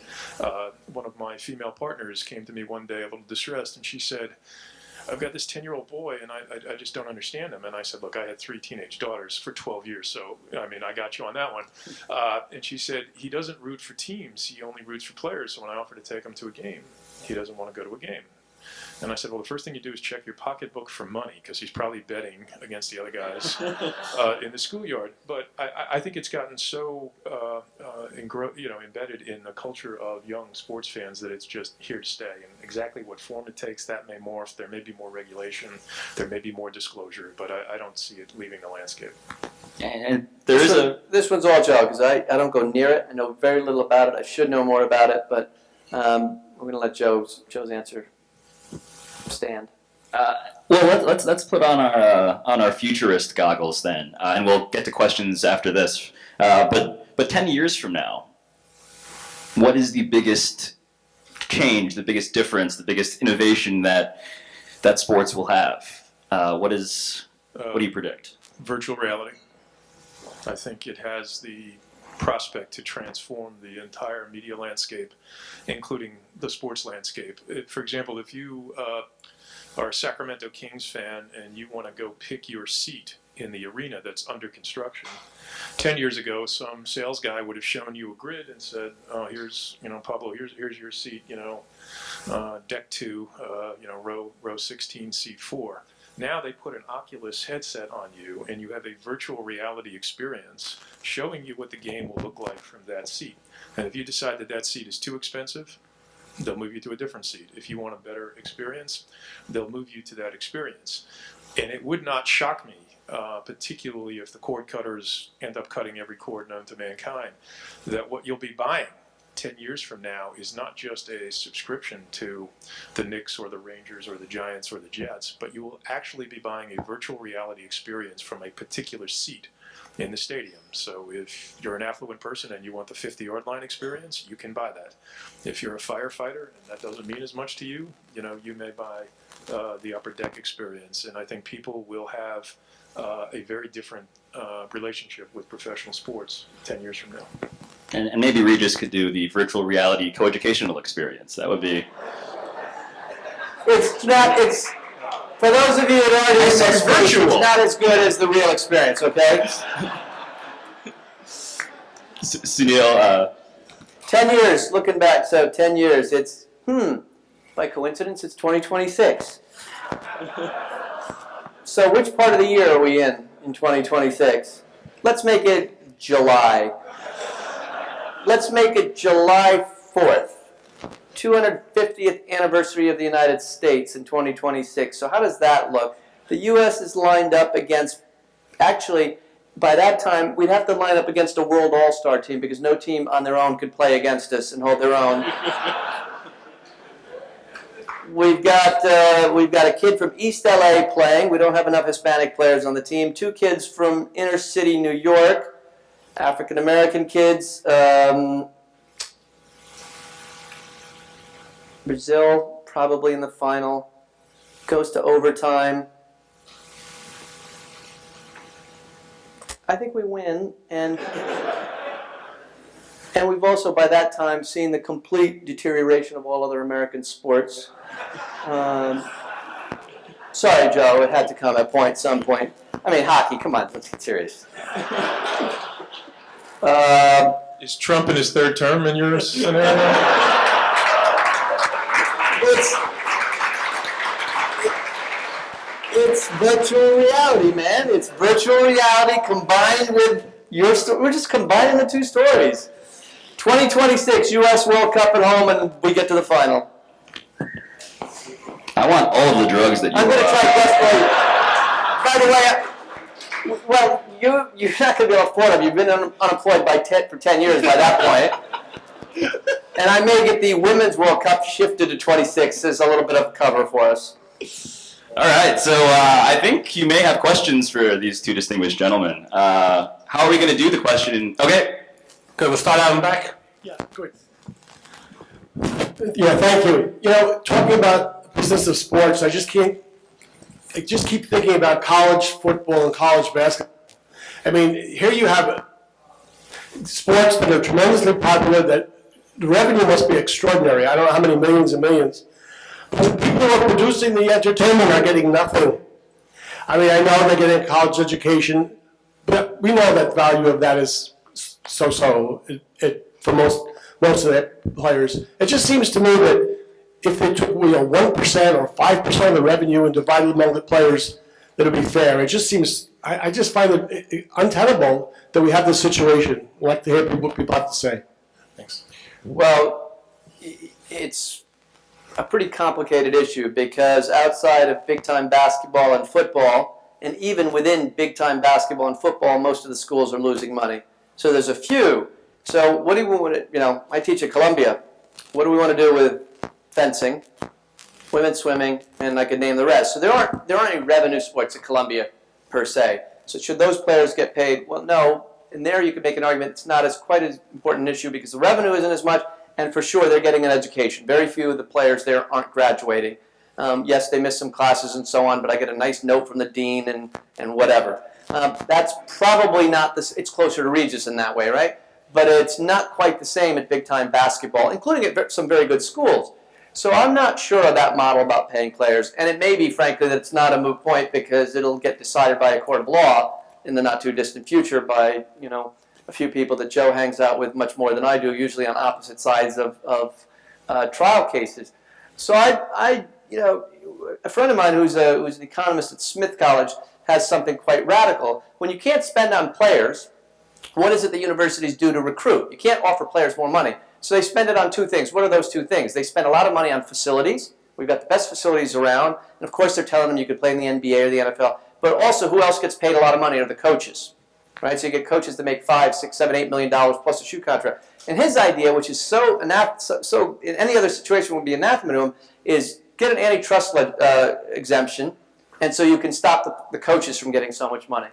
One of my female partners came to me one day a little distressed, and she said, I've got this 10-year-old boy, and I just don't understand him. And I said, look, I had 3 teenage daughters for 12 years, so, I mean, I got you on that one. And she said, he doesn't root for teams, he only roots for players. So when I offer to take him to a game, he doesn't want to go to a game. And I said, well, the first thing you do is check your pocketbook for money, because he's probably betting against the other guys in the schoolyard. But I think it's gotten so embedded in the culture of young sports fans that it's just here to stay. And exactly what form it takes, that may morph. There may be more regulation. There may be more disclosure. But I don't see it leaving the landscape. And there is This one's all Joe, because I don't go near it. I know very little about it. I should know more about it, but we're going to let Joe's answer stand. Well, let's put on our futurist goggles then, and we'll get to questions after this. But 10 years from now, what is the biggest change, the biggest difference, the biggest innovation that sports will have? What do you predict? Virtual reality. I think it has the prospect to transform the entire media landscape, including the sports landscape. For example, if you are a Sacramento Kings fan and you want to go pick your seat in the arena that's under construction, 10 years ago, some sales guy would have shown you a grid and said, "Oh, here's, Pablo, here's your seat, deck 2, row 16, seat 4." Now they put an Oculus headset on you, and you have a virtual reality experience showing you what the game will look like from that seat. And if you decide that seat is too expensive, they'll move you to a different seat. If you want a better experience, they'll move you to that experience. And it would not shock me, particularly if the cord cutters end up cutting every cord known to mankind, that what you'll be buying 10 years from now is not just a subscription to the Knicks or the Rangers or the Giants or the Jets, but you will actually be buying a virtual reality experience from a particular seat in the stadium. So if you're an affluent person and you want the 50-yard line experience, you can buy that. If you're a firefighter and that doesn't mean as much to you, you may buy the upper deck experience. And I think people will have a very different relationship with professional sports 10 years from now. And maybe Regis could do the virtual reality coeducational experience. That would be... It's for those of you that already know, it's virtual. It's not as good as the real experience, okay? Sunil, 10 years, looking back, so 10 years, it's, by coincidence, it's 2026. So which part of the year are we in 2026? Let's make it July. Let's make it July 4th, 250th anniversary of the United States in 2026. So how does that look? The U.S. is lined up against, actually, by that time, we'd have to line up against a world all-star team because no team on their own could play against us and hold their own. We've got a kid from East LA playing. We don't have enough Hispanic players on the team. 2 kids from inner city New York. African American kids. Brazil probably in the final. Goes to overtime. I think we win, and we've also by that time seen the complete deterioration of all other American sports. Sorry, Joe, it had to come at some point. I mean, hockey, come on, let's get serious. Is Trump in his third term in your scenario? It's virtual reality, man. It's virtual reality combined with your story. We're just combining the two stories. 2026 U.S. World Cup at home, and we get to the final. I want all of the drugs that you I'm going to try desperately. By the way, well, you're not going to be able to afford them. You've been unemployed for 10 years by that point. And I may get the Women's World Cup shifted to 26 as a little bit of cover for us. All right, so I think you may have questions for these two distinguished gentlemen. How are we going to do the question? Okay. Good, we'll start out and back. Yeah, good. Yeah, thank you. You know, talking about business of sports, I just keep thinking about college football and college basketball. I mean, here you have sports that are tremendously popular, that the revenue must be extraordinary. I don't know how many millions and millions. But the people who are producing the entertainment are getting nothing. I mean, I know they're getting a college education, but we know that value of that is so-so for most of the players. It just seems to me that if they took 1% or 5% of the revenue and divided among the players, that it would be fair. It just seems, I just find it untenable that we have this situation. I'd like to hear what people have to say. Thanks. Well, it's a pretty complicated issue because outside of big-time basketball and football, and even within big-time basketball and football, most of the schools are losing money. So there's a few. So what do we want to, I teach at Columbia. What do we want to do with fencing, women's swimming, and I could name the rest. So there aren't any revenue sports at Columbia per se. So should those players get paid? Well, no. And there you could make an argument it's not quite as important an issue because the revenue isn't as much, and for sure they're getting an education. Very few of the players there aren't graduating. Yes, they miss some classes and so on, but I get a nice note from the dean and whatever. That's probably not this. It's closer to Regis in that way, right? But it's not quite the same at big-time basketball, including at some very good schools. So I'm not sure of that model about paying players, and it may be, frankly, that it's not a moot point because it'll get decided by a court of law in the not-too-distant future by, a few people that Joe hangs out with much more than I do, usually on opposite sides of trial cases. So a friend of mine who's an economist at Smith College has something quite radical. When you can't spend on players, what is it that universities do to recruit? You can't offer players more money. So they spend it on two things. What are those two things? They spend a lot of money on facilities. We've got the best facilities around. And of course they're telling them you could play in the NBA or the NFL. But also who else gets paid a lot of money are the coaches. Right? So you get coaches that make $5, $6, $7, $8 million plus a shoe contract. And his idea, which is so in any other situation would be anathema to him, is get an antitrust exemption, and so you can stop the coaches from getting so much money.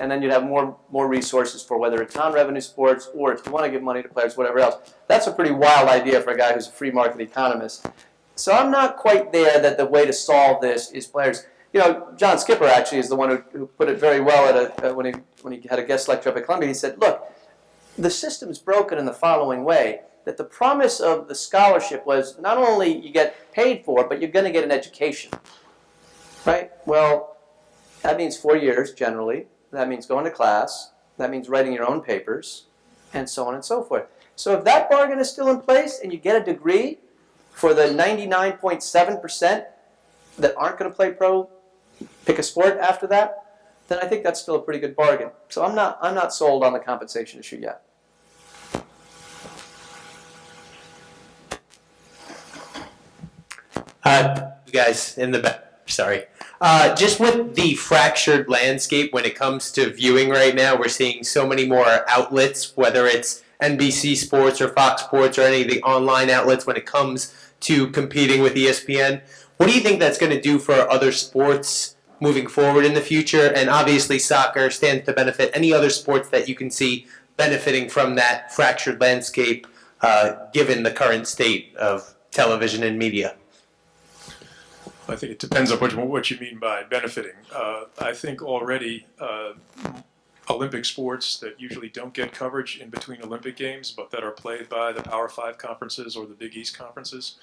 And then you'd have more resources for whether it's non-revenue sports or if you want to give money to players, whatever else. That's a pretty wild idea for a guy who's a free market economist. So I'm not quite there that the way to solve this is players. John Skipper actually is the one who put it very well when he had a guest lecture up at Columbia. He said, look, the system's broken in the following way, that the promise of the scholarship was not only you get paid for it, but you're going to get an education. Right? Well, that means 4 years generally. That means going to class. That means writing your own papers, and so on and so forth. So if that bargain is still in place and you get a degree for the 99.7% that aren't going to play pro, pick a sport after that, then I think that's still a pretty good bargain. So I'm not sold on the compensation issue yet. You guys in the back, sorry. Just with the fractured landscape when it comes to viewing right now, we're seeing so many more outlets, whether it's NBC Sports or Fox Sports or any of the online outlets when it comes to competing with ESPN. What do you think that's going to do for other sports moving forward in the future? And obviously soccer stands to benefit. Any other sports that you can see benefiting from that fractured landscape given the current state of television and media? I think it depends on what you mean by benefiting. I think already Olympic sports that usually don't get coverage in between Olympic Games, but that are played by the Power Five conferences or the Big East conferences,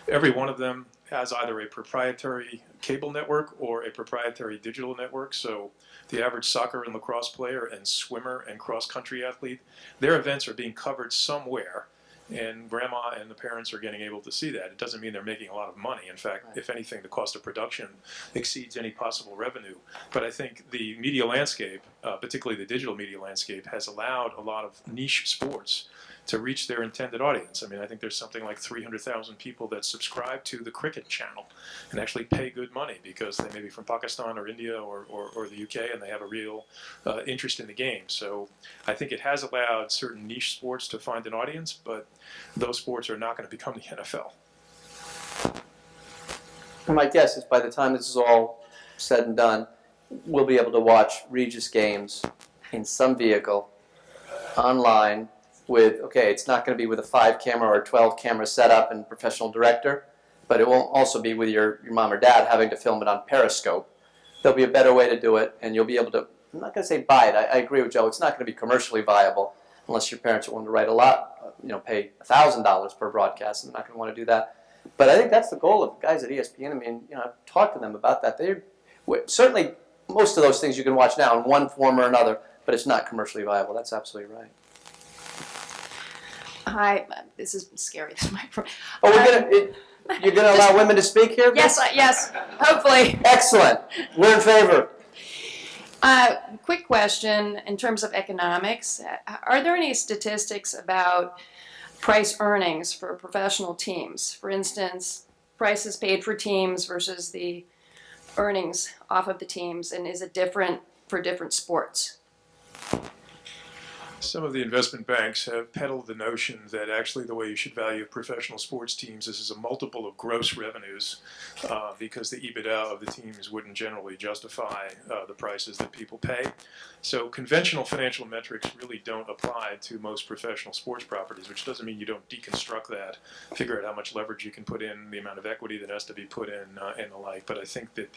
every one of them has either a proprietary cable network or a proprietary digital network. So the average soccer and lacrosse player and swimmer and cross-country athlete, their events are being covered somewhere, and grandma and the parents are getting able to see that. It doesn't mean they're making a lot of money. In fact, if anything, the cost of production exceeds any possible revenue. But I think the media landscape, particularly the digital media landscape, has allowed a lot of niche sports to reach their intended audience. I mean, I think there's something like 300,000 people that subscribe to the cricket channel and actually pay good money because they may be from Pakistan or India or the UK, and they have a real interest in the game. So I think it has allowed certain niche sports to find an audience, but those sports are not going to become the NFL. And my guess is by the time this is all said and done, we'll be able to watch Regis games in some vehicle online with, okay, it's not going to be with a 5-camera or 12-camera setup and professional director, but it won't also be with your mom or dad having to film it on Periscope. There'll be a better way to do it, and you'll be able to, I'm not going to say buy it. I agree with Joe. It's not going to be commercially viable unless your parents are willing to write a lot, pay $1,000 per broadcast, and they're not going to want to do that. But I think that's the goal of the guys at ESPN. I mean, I've talked to them about that. Certainly, most of those things you can watch now in one form or another, but it's not commercially viable. That's absolutely right. Hi, this is scary. This is my You're gonna allow women to speak here? yes, hopefully. Excellent. We're in favor. Quick question in terms of economics. Are there any statistics about price earnings for professional teams? For instance, prices paid for teams versus the earnings off of the teams, and is it different for different sports? Some of the investment banks have peddled the notion that actually the way you should value professional sports teams is as a multiple of gross revenues because the EBITDA of the teams wouldn't generally justify the prices that people pay. So conventional financial metrics really don't apply to most professional sports properties, which doesn't mean you don't deconstruct that, figure out how much leverage you can put in, the amount of equity that has to be put in, and the like. But I think that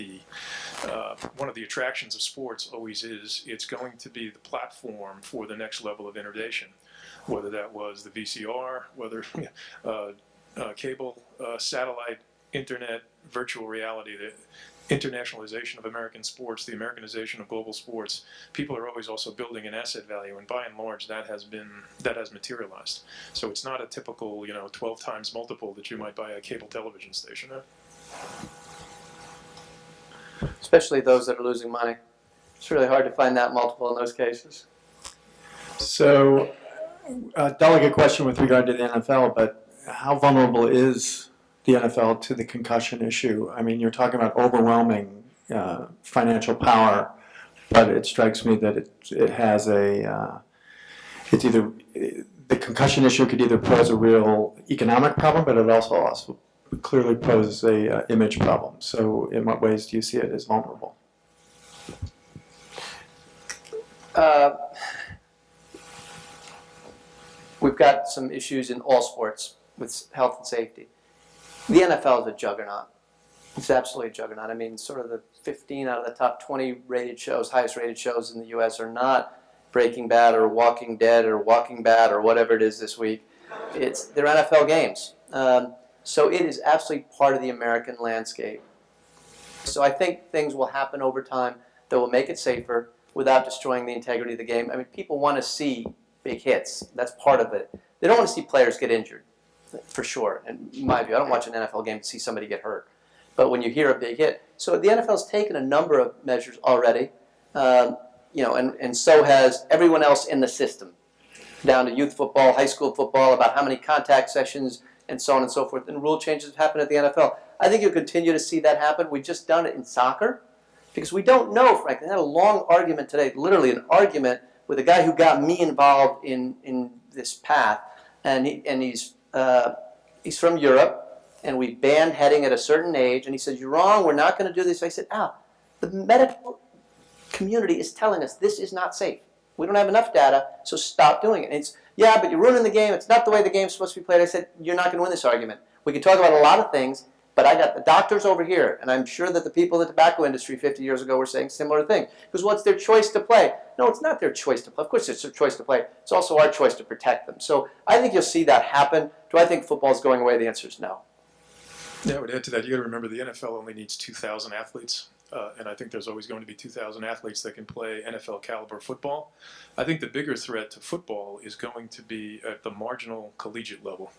one of the attractions of sports always is it's going to be the platform for the next level of innovation, whether that was the VCR, whether cable, satellite, internet, virtual reality, the internationalization of American sports, the Americanization of global sports. People are always also building an asset value, and by and large, that has materialized. So it's not a typical 12 times multiple that you might buy a cable television station at. Especially those that are losing money. It's really hard to find that multiple in those cases. So, a delicate question with regard to the NFL, but how vulnerable is the NFL to the concussion issue? I mean, you're talking about overwhelming financial power, but it strikes me that it has it's either, the concussion issue could either pose a real economic problem, but it also clearly poses a image problem. So in what ways do you see it as vulnerable? We've got some issues in all sports with health and safety. The NFL is a juggernaut. It's absolutely a juggernaut. I mean, sort of the 15 out of the top 20 rated shows, highest rated shows in the U.S. are not Breaking Bad or Walking Dead or Walking Bad or whatever it is this week. They're NFL games. So it is absolutely part of the American landscape. So I think things will happen over time that will make it safer without destroying the integrity of the game. I mean, people want to see big hits. That's part of it. They don't want to see players get injured, for sure. In my view, I don't watch an NFL game to see somebody get hurt. But when you hear a big hit, so the NFL's taken a number of measures already, and so has everyone else in the system, down to youth football, high school football, about how many contact sessions, and so on and so forth. And rule changes have happened at the NFL. I think you'll continue to see that happen. We've just done it in soccer because we don't know, frankly. I had a long argument today, literally an argument with a guy who got me involved in this path, and he's from Europe, and we banned heading at a certain age, and he said, "You're wrong, we're not going to do this." I said, the medical community is telling us this is not safe. We don't have enough data, so stop doing it. And it's, yeah, but you're ruining the game. It's not the way the game's supposed to be played. I said, you're not going to win this argument. We can talk about a lot of things, but I got the doctors over here, and I'm sure that the people in the tobacco industry 50 years ago were saying similar things. Because what's their choice to play? No, it's not their choice to play. Of course it's their choice to play. It's also our choice to protect them. So I think you'll see that happen. Do I think football is going away? The answer is no. Yeah, I would add to that, you got to remember the NFL only needs 2,000 athletes. And I think there's always going to be 2,000 athletes that can play NFL caliber football. I think the bigger threat to football is going to be at the marginal collegiate level.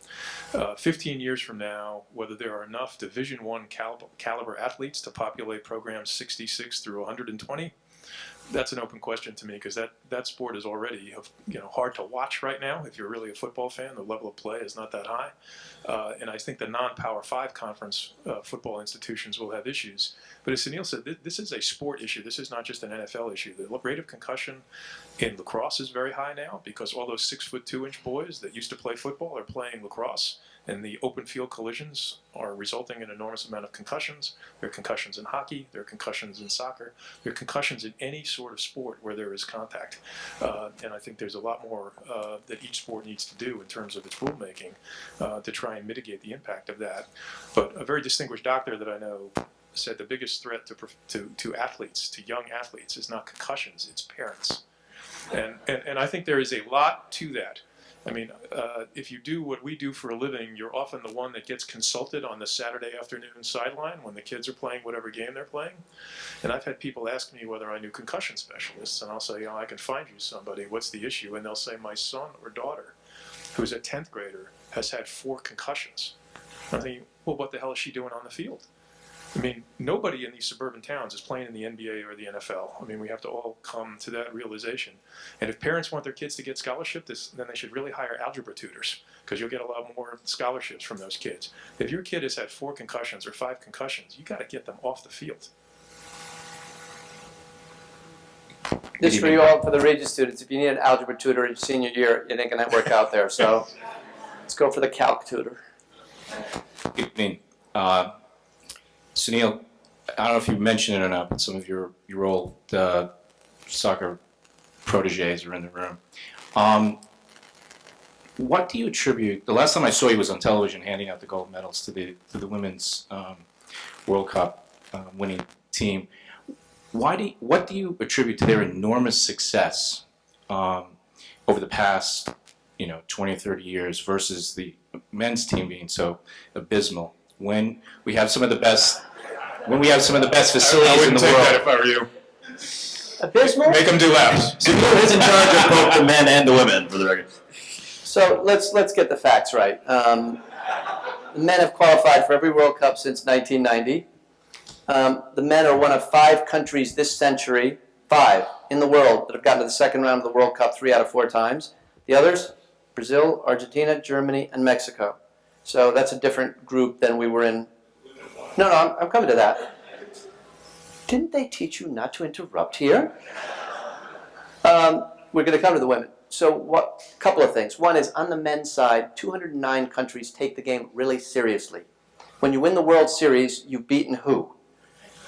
15 years from now, whether there are enough Division I caliber athletes to populate programs 66 through 120, that's an open question to me, because that sport is already hard to watch right now. If you're really a football fan, the level of play is not that high, and I think the non-Power 5 conference football institutions will have issues. But as Sunil said, this is a sport issue. This is not just an NFL issue. The rate of concussion in lacrosse is very high now, because all those 6'2" boys that used to play football are playing lacrosse, and the open field collisions are resulting in an enormous amount of concussions. There are concussions in hockey, there are concussions in soccer, there are concussions in any sort of sport where there is contact. And I think there's a lot more that each sport needs to do in terms of its rulemaking to try and mitigate the impact of that. But a very distinguished doctor that I know said the biggest threat to athletes, to young athletes, is not concussions, it's parents. And I think there is a lot to that. I mean, if you do what we do for a living, you're often the one that gets consulted on the Saturday afternoon sideline when the kids are playing whatever game they're playing. And I've had people ask me whether I knew concussion specialists, and I'll say, I can find you somebody. What's the issue? And they'll say, my son or daughter, who's a 10th grader, has had 4 concussions. And I'm thinking, well, what the hell is she doing on the field? I mean, nobody in these suburban towns is playing in the NBA or the NFL. I mean, we have to all come to that realization. And if parents want their kids to get scholarship, then they should really hire algebra tutors, because you'll get a lot more scholarships from those kids. If your kid has had 4 concussions or 5 concussions, you got to get them off the field. This for you all, for the Regis students. If you need an algebra tutor in senior year, it ain't going to work out there. So let's go for the calc tutor. Good evening. Sunil, I don't know if you mentioned it or not, but some of your old soccer proteges are in the room. What do you attribute? The last time I saw you was on television handing out the gold medals to the women's World Cup winning team. What do you attribute to their enormous success over the past 20 or 30 years versus the men's team being so abysmal? When we have some of the best facilities in the world. I wouldn't take that if I were you. Abysmal? Make them do laps. Sunil is in charge of both the men and the women, for the record. So let's get the facts right. The men have qualified for every World Cup since 1990. The men are one of 5 countries this century, 5 in the world, that have gotten to the second round of the World Cup 3 out of 4 times. The others, Brazil, Argentina, Germany, and Mexico. So that's a different group than we were in. No, I'm coming to that. Didn't they teach you not to interrupt here? We're going to come to the women. So a couple of things. One is, on the men's side, 209 countries take the game really seriously. When you win the World Series, you've beaten who?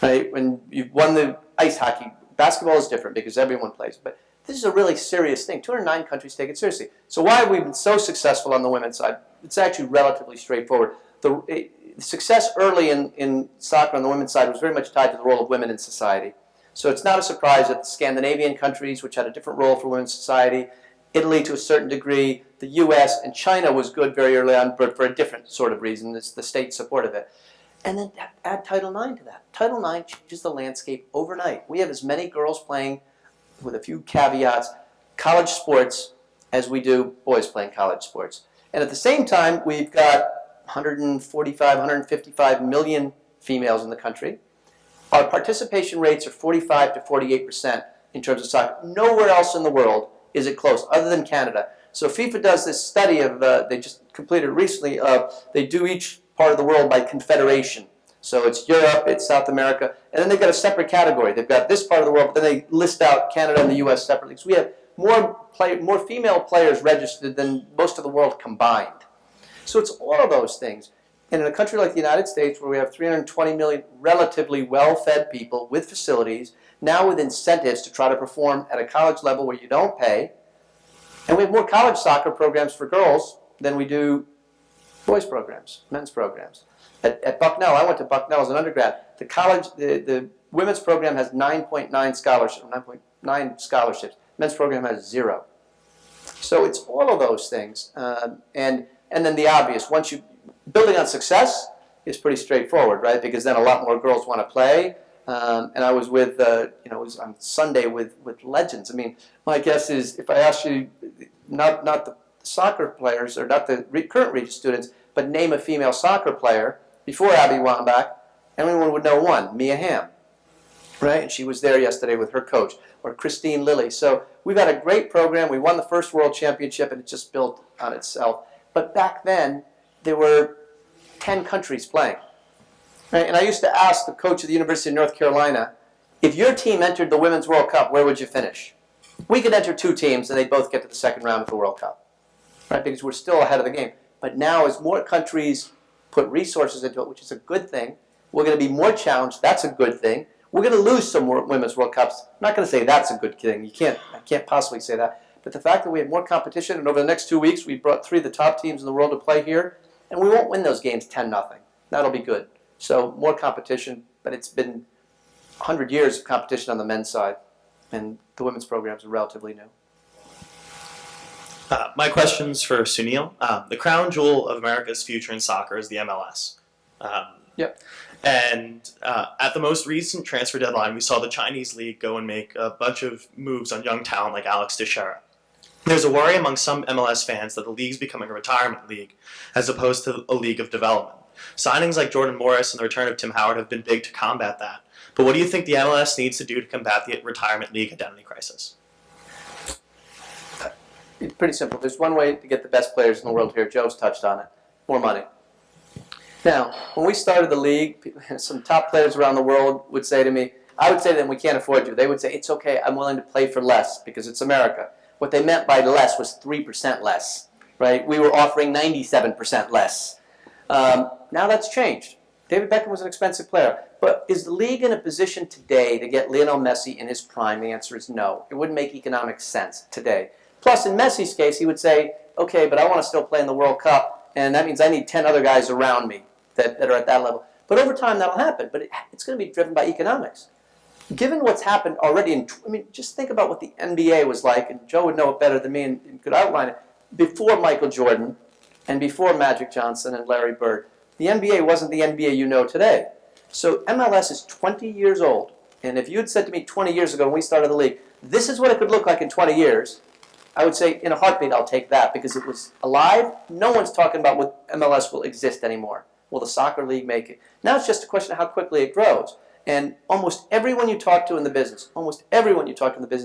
Right? When you've won the ice hockey, basketball is different because everyone plays. But this is a really serious thing. 209 countries take it seriously. So why have we been so successful on the women's side? It's actually relatively straightforward. The success early in soccer on the women's side was very much tied to the role of women in society. So it's not a surprise that the Scandinavian countries, which had a different role for women's society, Italy to a certain degree, the U.S., and China was good very early on, but for a different sort of reason. It's the state support of it. And then add Title IX to that. Title IX changes the landscape overnight. We have as many girls playing, with a few caveats, college sports as we do boys playing college sports. And at the same time, we've got 145, 155 million females in the country. Our participation rates are 45 to 48% in terms of soccer. Nowhere else in the world is it close, other than Canada. So FIFA does this study of, they just completed recently, they do each part of the world by confederation. So it's Europe, it's South America, and then they've got a separate category. They've got this part of the world, but then they list out Canada and the US separately. So we have more female players registered than most of the world combined. So it's all of those things. And in a country like the United States, where we have 320 million relatively well-fed people with facilities, now with incentives to try to perform at a college level where you don't pay, and we have more college soccer programs for girls than we do boys programs, men's programs. At Bucknell, I went to Bucknell as an undergrad. The women's program has 9.9 scholarships, 9.9 scholarships. Men's program has 0. So it's all of those things, and then the obvious. Once you building on success is pretty straightforward, right? Because then a lot more girls want to play. And I was with, it was on Sunday with legends. I mean, my guess is if I asked you, not the soccer players or not the current Regis students, but name a female soccer player before Abby Wambach, everyone would know one, Mia Hamm, right? And she was there yesterday with her coach, or Christine Lilly. So we've had a great program. We won the first World Championship, and it just built on itself. But back then, there were 10 countries playing. Right? And I used to ask the coach of the University of North Carolina, if your team entered the Women's World Cup, where would you finish? We could enter 2 teams, and they'd both get to the second round of the World Cup, right? Because we're still ahead of the game. But now, as more countries put resources into it, which is a good thing, we're going to be more challenged. That's a good thing. We're going to lose some more Women's World Cups. I'm not going to say that's a good thing. I can't possibly say that. But the fact that we have more competition, and over the next 2 weeks, we brought 3 of the top teams in the world to play here, and we won't win those games 10-0. That'll be good. So more competition, but it's been 100 years of competition on the men's side, and the women's programs are relatively new. My question's for Sunil. The crown jewel of America's future in soccer is the MLS. Yep. And at the most recent transfer deadline, we saw the Chinese league go and make a bunch of moves on young talent like Alex Teixeira. There's a worry among some MLS fans that the league's becoming a retirement league as opposed to a league of development. Signings like Jordan Morris and the return of Tim Howard have been big to combat that. But what do you think the MLS needs to do to combat the retirement league identity crisis? It's pretty simple. There's one way to get the best players in the world here. Joe's touched on it. More money. Now, when we started the league, some top players around the world would say to me, I would say to them, we can't afford you. They would say, it's okay, I'm willing to play for less because it's America. What they meant by less was 3% less, right? We were offering 97% less. Now that's changed. David Beckham was an expensive player. But is the league in a position today to get Lionel Messi in his prime? The answer is no. It wouldn't make economic sense today. Plus, in Messi's case, he would say, okay, but I want to still play in the World Cup, and that means I need 10 other guys around me that are at that level. But over time, that'll happen. But it's going to be driven by economics. Given what's happened already, just think about what the NBA was like, and Joe would know it better than me and could outline it, before Michael Jordan and before Magic Johnson and Larry Bird. The NBA wasn't the NBA you know today. So MLS is 20 years old. And if you had said to me 20 years ago when we started the league, this is what it could look like in 20 years, I would say in a heartbeat I'll take that because it was alive. No one's talking about what MLS will exist anymore. Will the soccer league make it? Now it's just a question of how quickly it grows. And almost everyone you talk to in the business,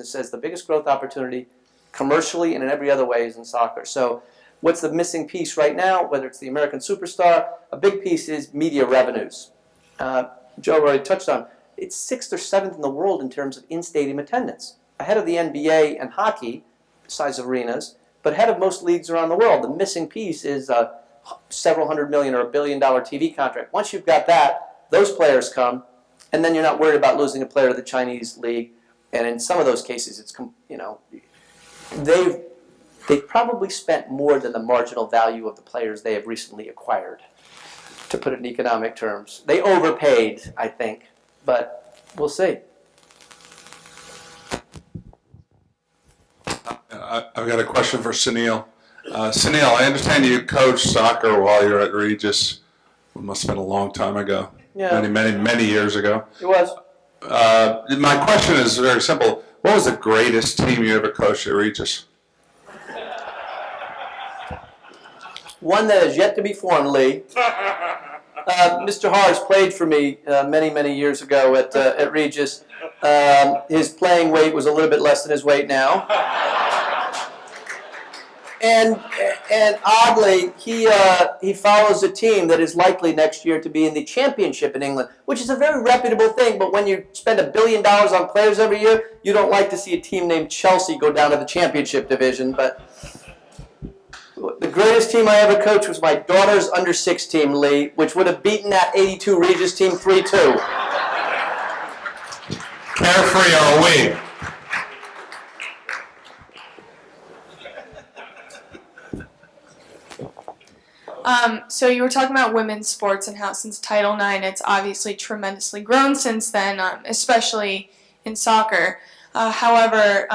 says the biggest growth opportunity commercially and in every other way is in soccer. So what's the missing piece right now, whether it's the American superstar? A big piece is media revenues. Joe already touched on, it's 6th or 7th in the world in terms of in-stadium attendance. Ahead of the NBA and hockey, size of arenas, but ahead of most leagues around the world. The missing piece is several $100 million or $1 billion TV contract. Once you've got that, those players come, and then you're not worried about losing a player to the Chinese league. And in some of those cases, it's they've probably spent more than the marginal value of the players they have recently acquired, to put it in economic terms. They overpaid, I think, but we'll see. I've got a question for Sunil. Sunil, I understand you coached soccer while you were at Regis. It must have been a long time ago. Yeah. Many years ago. It was. My question is very simple. What was the greatest team you ever coached at Regis? One that has yet to be formed, Lee. Mr. Hars played for me many years ago at Regis. His playing weight was a little bit less than his weight now. And oddly, he follows a team that is likely next year to be in the championship in England, which is a very reputable thing. But when you spend $1 billion on players every year, you don't like to see a team named Chelsea go down to the championship division. But The greatest team I ever coached was my daughter's under-6 team, Lee, which would have beaten that 82 Regis team 3-2. Carefree are we? So you were talking about women's sports and how since Title IX, it's obviously tremendously grown since then, especially in soccer. However,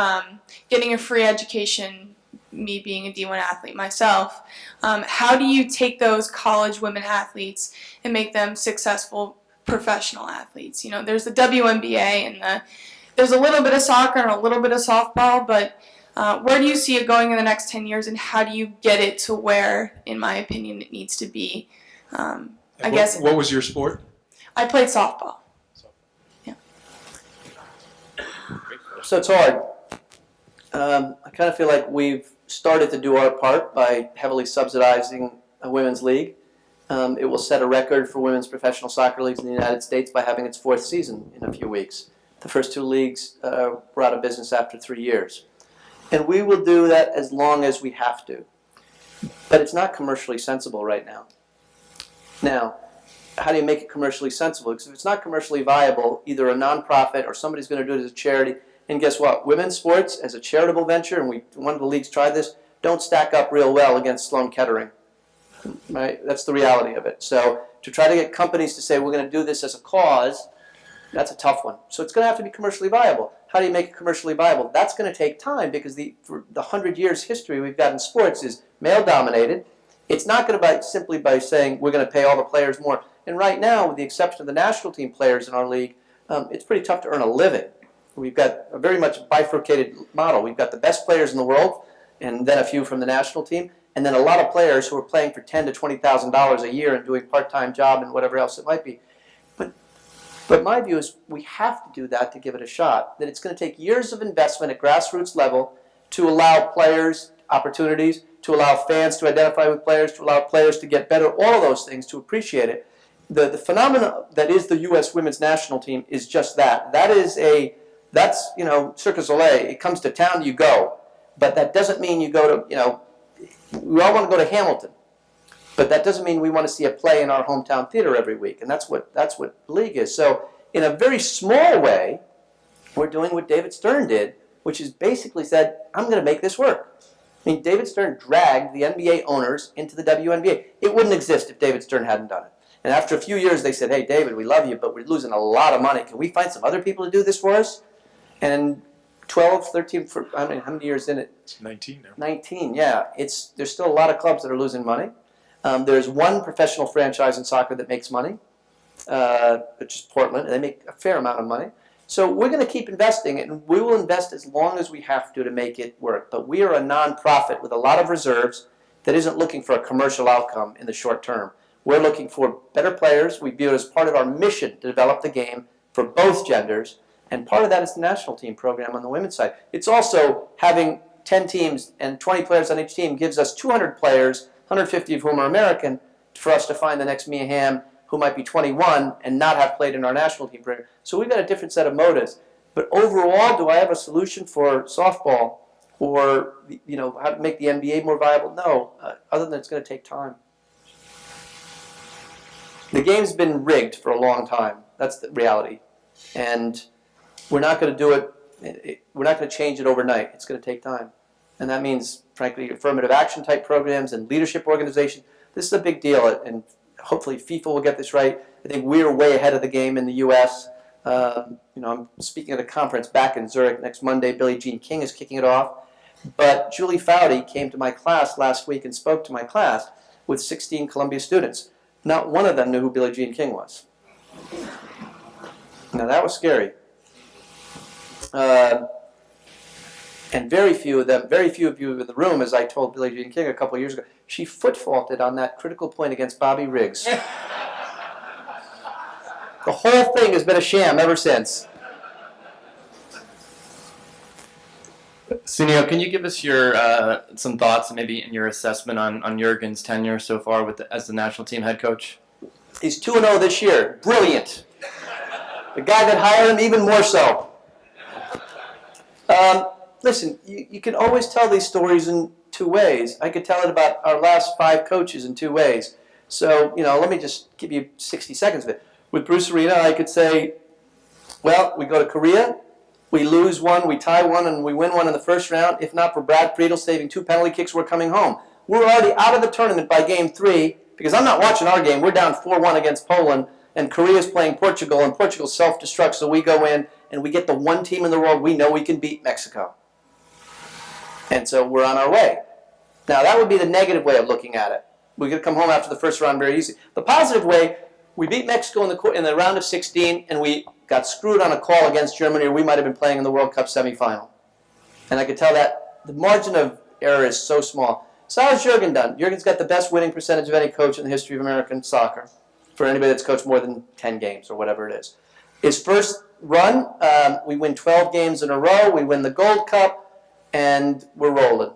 getting a free education, me being a D1 athlete myself, how do you take those college women athletes and make them successful professional athletes? You know, there's the WNBA and there's a little bit of soccer and a little bit of softball, but where do you see it going in the next 10 years, and how do you get it to where, in my opinion, it needs to be? I guess What was your sport? I played softball. So it's hard. I kind of feel like we've started to do our part by heavily subsidizing a women's league. It will set a record for women's professional soccer leagues in the United States by having its 4th season in a few weeks. The first 2 leagues were out of business after 3 years. And we will do that as long as we have to. But it's not commercially sensible right now. Now, how do you make it commercially sensible? Because if it's not commercially viable, either a nonprofit or somebody's going to do it as a charity. And guess what? Women's sports, as a charitable venture, and one of the leagues tried this, don't stack up real well against Sloan Kettering. Right? That's the reality of it. So to try to get companies to say we're going to do this as a cause, that's a tough one. So it's going to have to be commercially viable. How do you make it commercially viable? That's going to take time because for the 100 years history we've got in sports is male-dominated. It's not going to be simply by saying we're going to pay all the players more. And right now, with the exception of the national team players in our league, it's pretty tough to earn a living. We've got a very much bifurcated model. We've got the best players in the world, and then a few from the national team, and then a lot of players who are playing for $10,000 to $20,000 a year and doing part-time job and whatever else it might be. But my view is we have to do that to give it a shot. That it's going to take years of investment at grassroots level to allow players opportunities, to allow fans to identify with players, to allow players to get better, all of those things, to appreciate it. The phenomenon that is the U.S. women's national team is just that. That's Cirque du Soleil. It comes to town, you go. But that doesn't mean you go to, we all want to go to Hamilton. But that doesn't mean we want to see a play in our hometown theater every week, and that's what the league is. So in a very small way, we're doing what David Stern did, which is basically said, I'm going to make this work. I mean, David Stern dragged the NBA owners into the WNBA. It wouldn't exist if David Stern hadn't done it. And after a few years, they said, hey, David, we love you, but we're losing a lot of money. Can we find some other people to do this for us? And 12, 13, how many years in it? It's 19 now. 19, yeah. There's still a lot of clubs that are losing money. There's one professional franchise in soccer that makes money, which is Portland, and they make a fair amount of money. So we're going to keep investing, and we will invest as long as we have to make it work. But we are a nonprofit with a lot of reserves that isn't looking for a commercial outcome in the short term. We're looking for better players. We view it as part of our mission to develop the game for both genders, and part of that is the national team program on the women's side. It's also having 10 teams and 20 players on each team gives us 200 players, 150 of whom are American, for us to find the next Mia Hamm who might be 21 and not have played in our national team program. So we've got a different set of motives. But overall, do I have a solution for softball or how to make the NBA more viable? No, other than it's going to take time. The game's been rigged for a long time. That's the reality. And we're not going to do it, we're not going to change it overnight. It's going to take time. And that means, frankly, affirmative action type programs and leadership organizations. This is a big deal, and hopefully FIFA will get this right. I think we're way ahead of the game in the U.S. I'm speaking at a conference back in Zurich next Monday. Billie Jean King is kicking it off. But Julie Foudy came to my class last week and spoke to my class with 16 Columbia students. Not one of them knew who Billie Jean King was. Now that was scary. And very few of you in the room, as I told Billie Jean King a couple of years ago, she foot-faulted on that critical point against Bobby Riggs. The whole thing has been a sham ever since. Sunil, can you give us your some thoughts, maybe in your assessment on Jurgen's tenure so far as the national team head coach? He's 2-0 this year. Brilliant. The guy that hired him, even more so. Listen, you can always tell these stories in two ways. I could tell it about our last 5 coaches in 2 ways. So, let me just give you 60 seconds of it. With Bruce Arena, I could say, well, we go to Korea, we lose one, we tie one, and we win one in the first round. If not for Brad Friedel saving 2 penalty kicks, we're coming home. We're already out of the tournament by game 3, because I'm not watching our game. We're down 4-1 against Poland, and Korea's playing Portugal, and Portugal self-destructs, so we go in, and we get the one team in the world we know we can beat, Mexico. And so we're on our way. Now, that would be the negative way of looking at it. We're going to come home after the first round very easy. The positive way, we beat Mexico in the round of 16, and we got screwed on a call against Germany, or we might have been playing in the World Cup semifinal. And I could tell that the margin of error is so small. So how's Jurgen done? Jurgen's got the best winning percentage of any coach in the history of American soccer, for anybody that's coached more than 10 games or whatever it is. His first run, we win 12 games in a row, we win the Gold Cup, and we're rolling.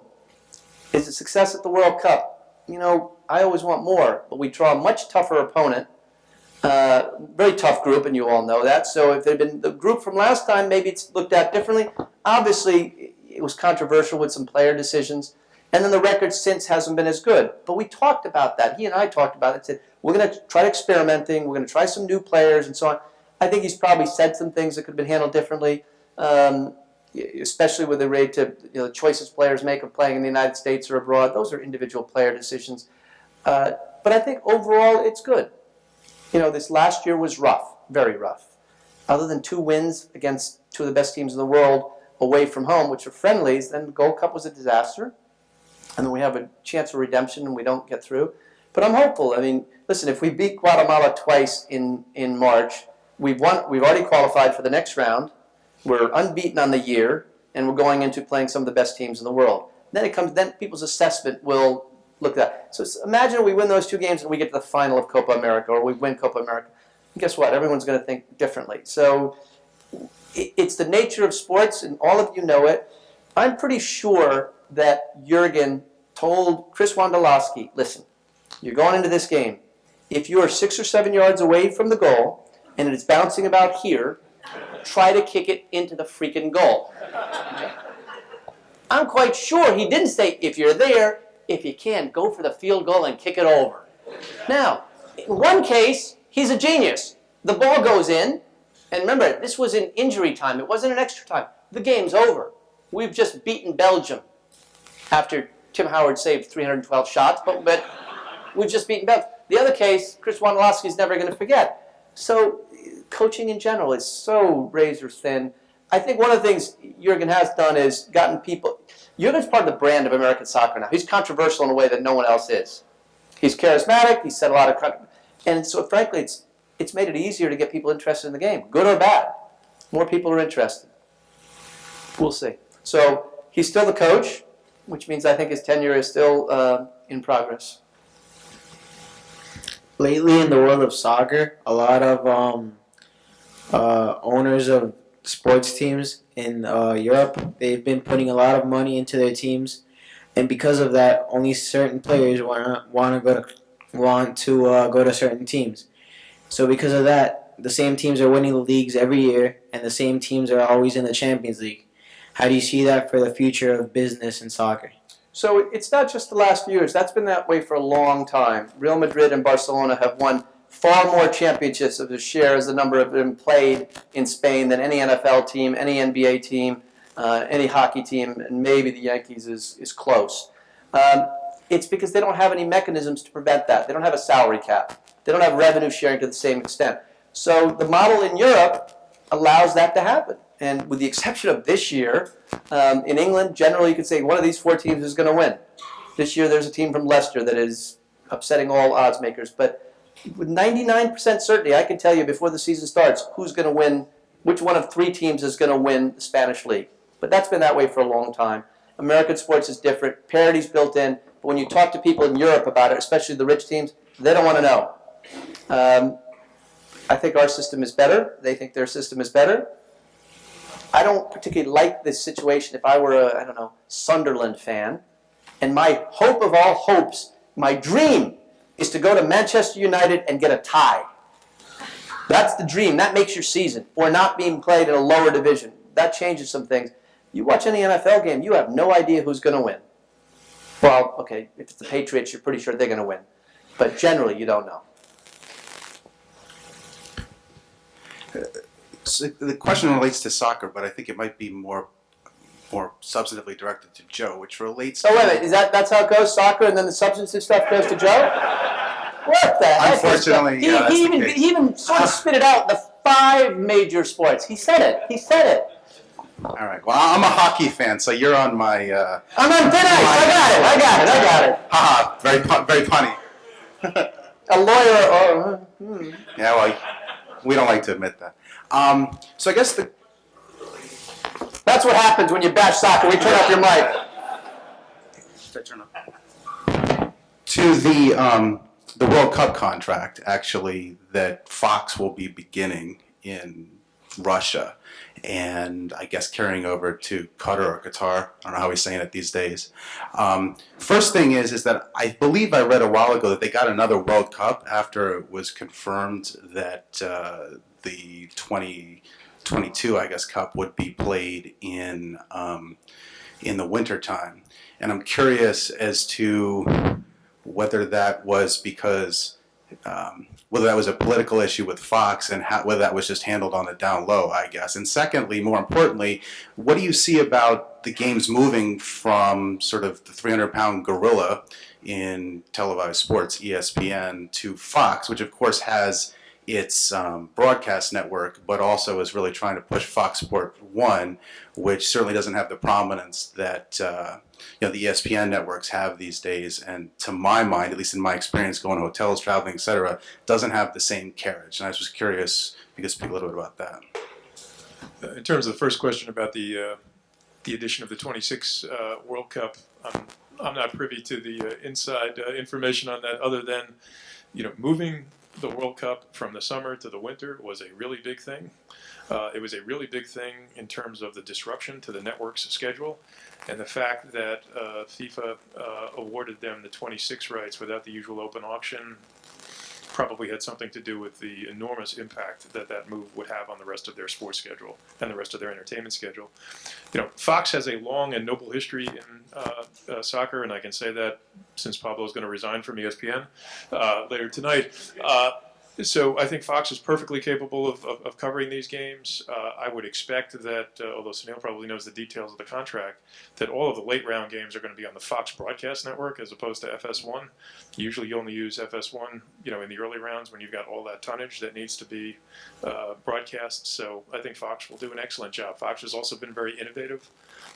Is it success at the World Cup? I always want more, but we draw a much tougher opponent. Very tough group, and you all know that. So if it had been the group from last time, maybe it's looked at differently. Obviously, it was controversial with some player decisions. And then the record since hasn't been as good. But we talked about that. He and I talked about it. Said, we're going to try experimenting. We're going to try some new players and so on. I think he's probably said some things that could have been handled differently, especially with the rate to the choices players make of playing in the United States or abroad. Those are individual player decisions. But I think overall it's good. This last year was rough, very rough. Other than 2 wins against 2 of the best teams in the world away from home, which are friendlies, then the Gold Cup was a disaster. And then we have a chance of redemption and we don't get through. But I'm hopeful. Listen, if we beat Guatemala twice in March, we've already qualified for the next round. We're unbeaten on the year, and we're going into playing some of the best teams in the world. Then people's assessment will look at that. So imagine we win those 2 games and we get to the final of Copa America, or we win Copa America. And guess what? Everyone's going to think differently. So it's the nature of sports, and all of you know it. I'm pretty sure that Jurgen told Chris Wondolowski, listen, you're going into this game. If you are 6 or 7 yards away from the goal, and it's bouncing about here, try to kick it into the freaking goal. I'm quite sure he didn't say, if you're there, if you can, go for the field goal and kick it over. Now, in one case, he's a genius. The ball goes in, and remember, this was in injury time. It wasn't an extra time. The game's over. We've just beaten Belgium after Tim Howard saved 312 shots, but we've just beaten Belgium. The other case, Chris Wondolowski's never going to forget. So coaching in general is so razor thin. I think one of the things Jurgen has done is gotten people. Jurgen's part of the brand of American soccer now. He's controversial in a way that no one else is. He's charismatic. He's said a lot of, and so frankly, it's made it easier to get people interested in the game, good or bad. More people are interested. We'll see. So he's still the coach, which means I think his tenure is still in progress. Lately, in the world of soccer, a lot of owners of sports teams in Europe, they've been putting a lot of money into their teams, and because of that, only certain players want to go to certain teams. So because of that, the same teams are winning the leagues every year, and the same teams are always in the Champions League. How do you see that for the future of business in soccer? So it's not just the last few years. That's been that way for a long time. Real Madrid and Barcelona have won far more championships of the share as the number of them played in Spain than any NFL team, any NBA team, any hockey team, and maybe the Yankees is close. It's because they don't have any mechanisms to prevent that. They don't have a salary cap. They don't have revenue sharing to the same extent. So the model in Europe allows that to happen. And with the exception of this year, in England, generally you could say one of these 4 teams is going to win. This year there's a team from Leicester that is upsetting all odds makers. But with 99% certainty, I can tell you before the season starts who's going to win, which one of 3 teams is going to win the Spanish league. But that's been that way for a long time. American sports is different. Parity's built in. But when you talk to people in Europe about it, especially the rich teams, they don't want to know. I think our system is better. They think their system is better. I don't particularly like this situation if I were a, Sunderland fan. And my hope of all hopes, my dream, is to go to Manchester United and get a tie. That's the dream. That makes your season. Or not being played in a lower division. That changes some things. You watch any NFL game, you have no idea who's going to win. Well, okay, if it's the Patriots, you're pretty sure they're going to win. But generally, you don't know. So the question relates to soccer, but I think it might be more substantively directed to Joe, which relates. Oh, wait a minute. That's how it goes? Soccer, and then the substantive stuff goes to Joe? What the heck? Unfortunately, yeah, that's the case. He even sort of spit it out the 5 major sports. He said it. He said it. All right. Well, I'm a hockey fan, so you're on my. I'm on thin ice. I got it. Haha, very punny. A lawyer. Yeah, well, we don't like to admit that. So I guess That's what happens when you bash soccer. We turn off your mic. To the World Cup contract, actually, that Fox will be beginning in Russia, and I guess carrying over to Qatar or Qatar. I don't know how he's saying it these days. First thing is that I believe I read a while ago that they got another World Cup after it was confirmed that the 2022, I guess, Cup would be played in the wintertime. And I'm curious as to whether that was because whether that was a political issue with Fox and whether that was just handled on the down low, I guess. And secondly, more importantly, what do you see about the games moving from sort of the 300-pound gorilla in televised sports, ESPN, to Fox, which of course has its broadcast network, but also is really trying to push Fox Sport 1, which certainly doesn't have the prominence that the ESPN networks have these days, and to my mind, at least in my experience going to hotels, traveling, etc., doesn't have the same carriage. And I was just curious if you could speak a little bit about that. In terms of the first question about the addition of the 26 World Cup, I'm not privy to the inside information on that, other than moving the World Cup from the summer to the winter was a really big thing. It was a really big thing in terms of the disruption to the network's schedule, and the fact that FIFA awarded them the 26 rights without the usual open auction probably had something to do with the enormous impact that move would have on the rest of their sports schedule and the rest of their entertainment schedule. Fox has a long and noble history in soccer, and I can say that since Pablo is going to resign from ESPN later tonight. So I think Fox is perfectly capable of covering these games. I would expect that, although Sunil probably knows the details of the contract, that all of the late round games are going to be on the Fox broadcast network as opposed to FS1. Usually you only use FS1, in the early rounds when you've got all that tonnage that needs to be broadcast. So I think Fox will do an excellent job. Fox has also been very innovative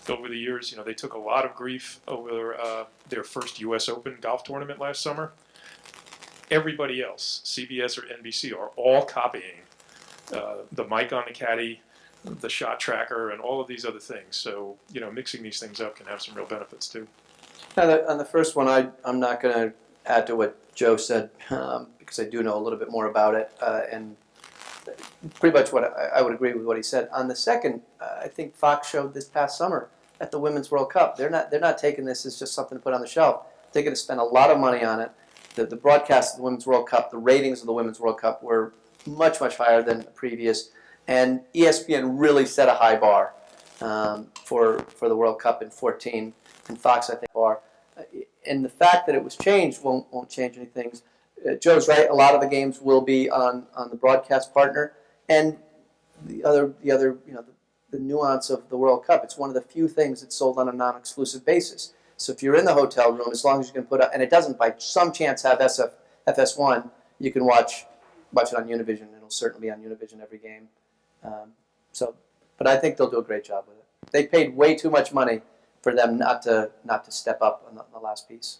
over the years. They took a lot of grief over their first U.S. Open golf tournament last summer. Everybody else, CBS or NBC, are all copying the mic on the caddy, the shot tracker, and all of these other things. So, mixing these things up can have some real benefits too. On the first one, I'm not going to add to what Joe said because I do know a little bit more about it, and pretty much what I would agree with what he said. On the second, I think Fox showed this past summer at the Women's World Cup. They're not taking this as just something to put on the shelf. They're going to spend a lot of money on it. The broadcast of the Women's World Cup, the ratings of the Women's World Cup were much, much higher than the previous. And ESPN really set a high bar for the World Cup in 2014. And Fox, I think, bar. And the fact that it was changed won't change any things. Joe's right. A lot of the games will be on the broadcast partner. And the nuance of the World Cup, it's one of the few things that's sold on a non-exclusive basis. So if you're in the hotel room, as long as you can put up, and it doesn't by some chance have FS1, you can watch it on Univision. It'll certainly be on Univision every game. But I think they'll do a great job with it. They paid way too much money for them not to step up on the last piece.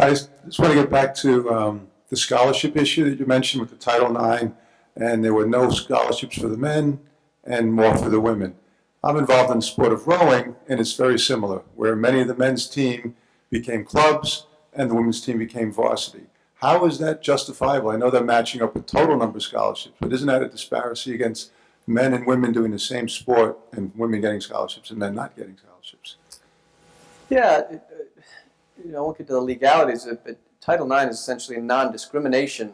I just want to get back to the scholarship issue that you mentioned with the Title IX, and there were no scholarships for the men and more for the women. I'm involved in the sport of rowing, and it's very similar, where many of the men's team became clubs and the women's team became varsity. How is that justifiable? I know they're matching up with total number of scholarships, but isn't that a disparity against men and women doing the same sport and women getting scholarships and men not getting scholarships? Yeah, I won't get to the legalities, but Title IX is essentially a non-discrimination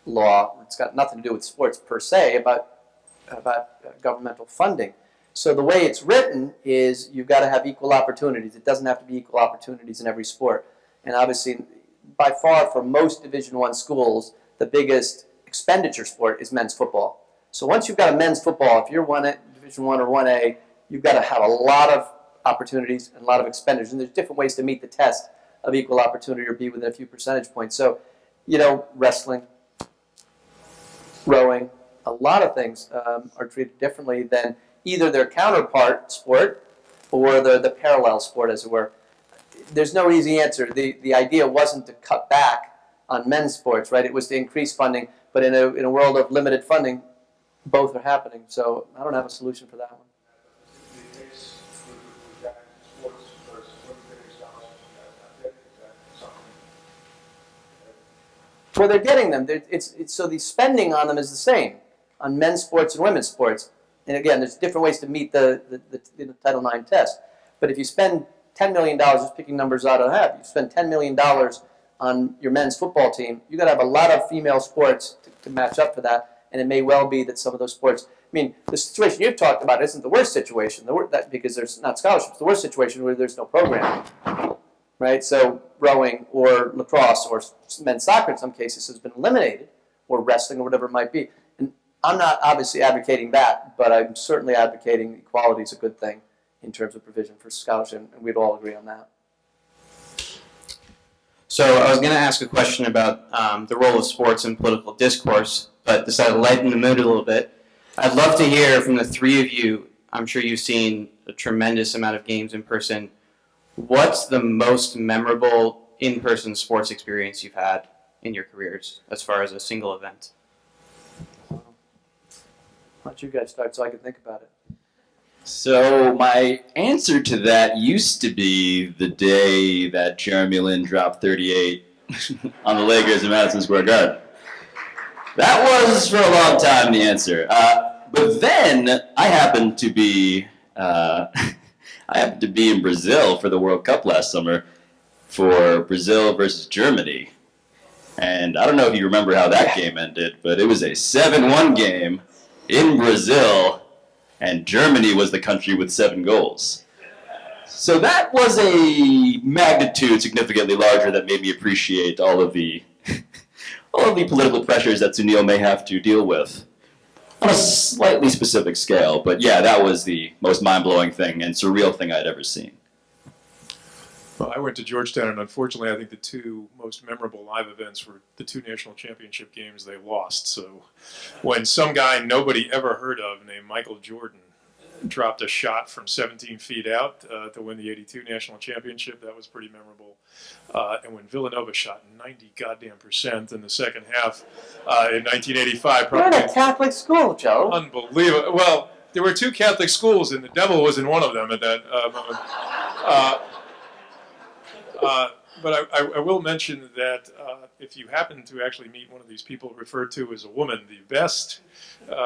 law. It's got nothing to do with sports per se, about governmental funding. So the way it's written is you've got to have equal opportunities. It doesn't have to be equal opportunities in every sport. And obviously, by far, for most Division I schools, the biggest expenditure sport is men's football. So once you've got a men's football, if you're Division I or 1A, you've got to have a lot of opportunities and a lot of expenditures. And there's different ways to meet the test of equal opportunity or be within a few percentage points. So, wrestling, rowing, a lot of things are treated differently than either their counterpart sport or the parallel sport, as it were. There's no easy answer. The idea wasn't to cut back on men's sports, right? It was to increase funding, but in a world of limited funding, both are happening. So I don't have a solution for that one. Well, they're getting them. So the spending on them is the same on men's sports and women's sports. And again, there's different ways to meet the Title IX test. But if you spend $10 million, just picking numbers out of the hat, you spend $10 million on your men's football team, you've got to have a lot of female sports to match up for that. And it may well be that some of those sports, the situation you've talked about isn't the worst situation, because there's not scholarships. The worst situation where there's no program, right? So rowing or lacrosse or men's soccer in some cases has been eliminated, or wrestling or whatever it might be. And I'm not obviously advocating that, but I'm certainly advocating equality is a good thing in terms of provision for scholarship, and we'd all agree on that. So I was going to ask a question about the role of sports in political discourse, but decided to lighten the mood a little bit. I'd love to hear from the three of you. I'm sure you've seen a tremendous amount of games in person. What's the most memorable in-person sports experience you've had in your careers as far as a single event? Why don't you guys start so I can think about it? So my answer to that used to be the day that Jeremy Lin dropped 38 on the Lakers in Madison Square Garden. That was for a long time the answer. But then I happened to be in Brazil for the World Cup last summer for Brazil versus Germany. And I don't know if you remember how that game ended, but it was a 7-1 game in Brazil, and Germany was the country with 7 goals. So that was a magnitude significantly larger that made me appreciate all of the political pressures that Sunil may have to deal with on a slightly specific scale. But yeah, that was the most mind-blowing thing and surreal thing I'd ever seen. Well, I went to Georgetown, and unfortunately, I think the two most memorable live events were the 2 national championship games they lost. So when some guy nobody ever heard of named Michael Jordan dropped a shot from 17 feet out to win the '82 national championship, that was pretty memorable. And when Villanova shot 90% in the second half in 1985. You're in a Catholic school, Joe. Unbelievable. Well, there were 2 Catholic schools, and the devil was in one of them at that moment. But I will mention that if you happen to actually meet one of these people referred to as a woman, the best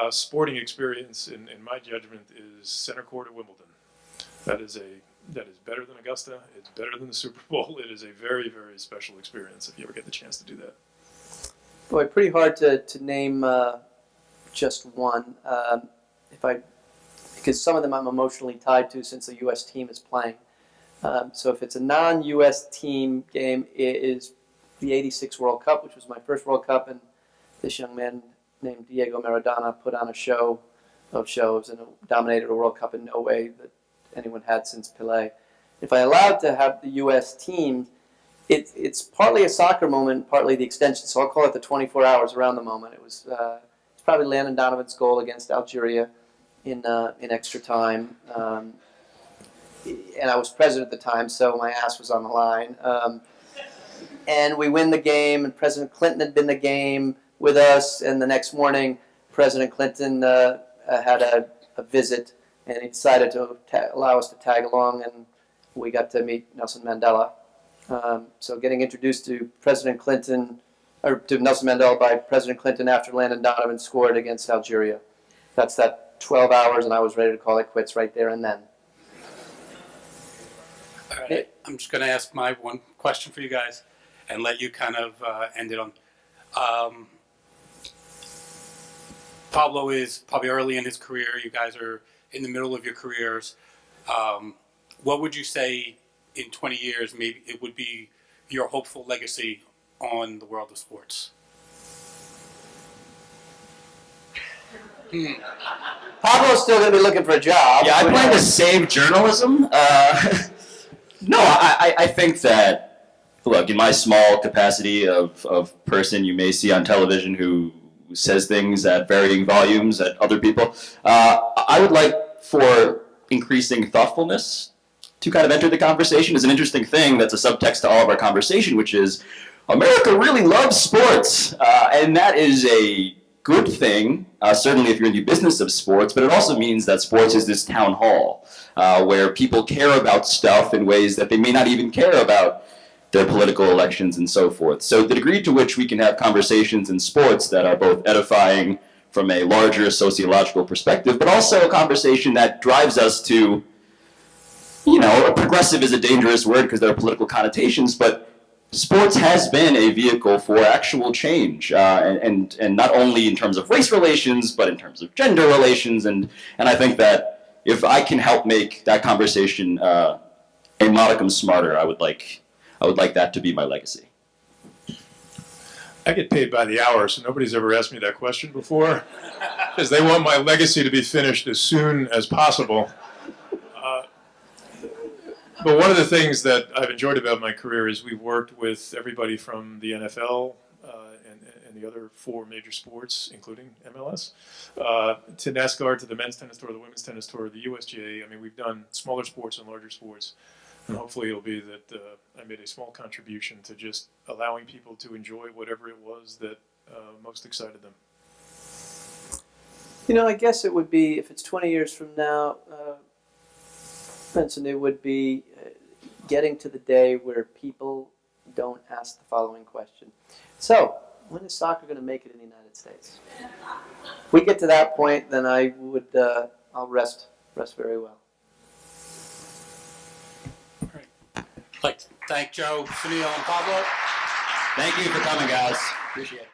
sporting experience, in my judgment, is center court at Wimbledon. That is better than Augusta. It's better than the Super Bowl. It is a very, very special experience if you ever get the chance to do that. Boy, pretty hard to name just one. Because some of them I'm emotionally tied to since the U.S. team is playing. So if it's a non-U.S. team game, it is the '86 World Cup, which was my first World Cup, and this young man named Diego Maradona put on a show of shows and dominated a World Cup in no way that anyone had since Pelé. If I allowed to have the U.S. team, it's partly a soccer moment, partly the extension, so I'll call it the 24 hours around the moment. It's probably Landon Donovan's goal against Algeria in extra time. And I was president at the time, so my ass was on the line. And we win the game, and President Clinton had been in the game with us, and the next morning, President Clinton had a visit, and he decided to allow us to tag along, and we got to meet Nelson Mandela. So getting introduced to President Clinton, or to Nelson Mandela by President Clinton after Landon Donovan scored against Algeria. That's that 12 hours, and I was ready to call it quits right there and then. All right. I'm just going to ask my one question for you guys and let you kind of end it on. Pablo is probably early in his career. You guys are in the middle of your careers. What would you say in 20 years, maybe it would be your hopeful legacy on the world of sports? Pablo's still going to be looking for a job. Yeah, I plan to save journalism. No, I think that, look, in my small capacity of person you may see on television who says things at varying volumes at other people, I would like for increasing thoughtfulness to kind of enter the conversation. Is an interesting thing that's a subtext to all of our conversation, which is America really loves sports, and that is a good thing, certainly if you're in the business of sports, but it also means that sports is this town hall where people care about stuff in ways that they may not even care about their political elections and so forth. So the degree to which we can have conversations in sports that are both edifying from a larger sociological perspective, but also a conversation that drives us to, progressive is a dangerous word because there are political connotations, but sports has been a vehicle for actual change, and not only in terms of race relations, but in terms of gender relations, and I think that if I can help make that conversation a modicum smarter, I would like that to be my legacy. I get paid by the hour, so nobody's ever asked me that question before, because they want my legacy to be finished as soon as possible. But one of the things that I've enjoyed about my career is we've worked with everybody from the NFL and the other 4 major sports, including MLS, to NASCAR, to the men's tennis tour, the women's tennis tour, the USGA. I mean, we've done smaller sports and larger sports. And hopefully it'll be that I made a small contribution to just allowing people to enjoy whatever it was that most excited them. I guess it would be, if it's 20 years from now, Benson, it would be getting to the day where people don't ask the following question. So, when is soccer going to make it in the United States? If we get to that point, then I'll rest very well. I'd like to thank Joe, Sunil, and Pablo. Thank you for coming, guys. Appreciate it.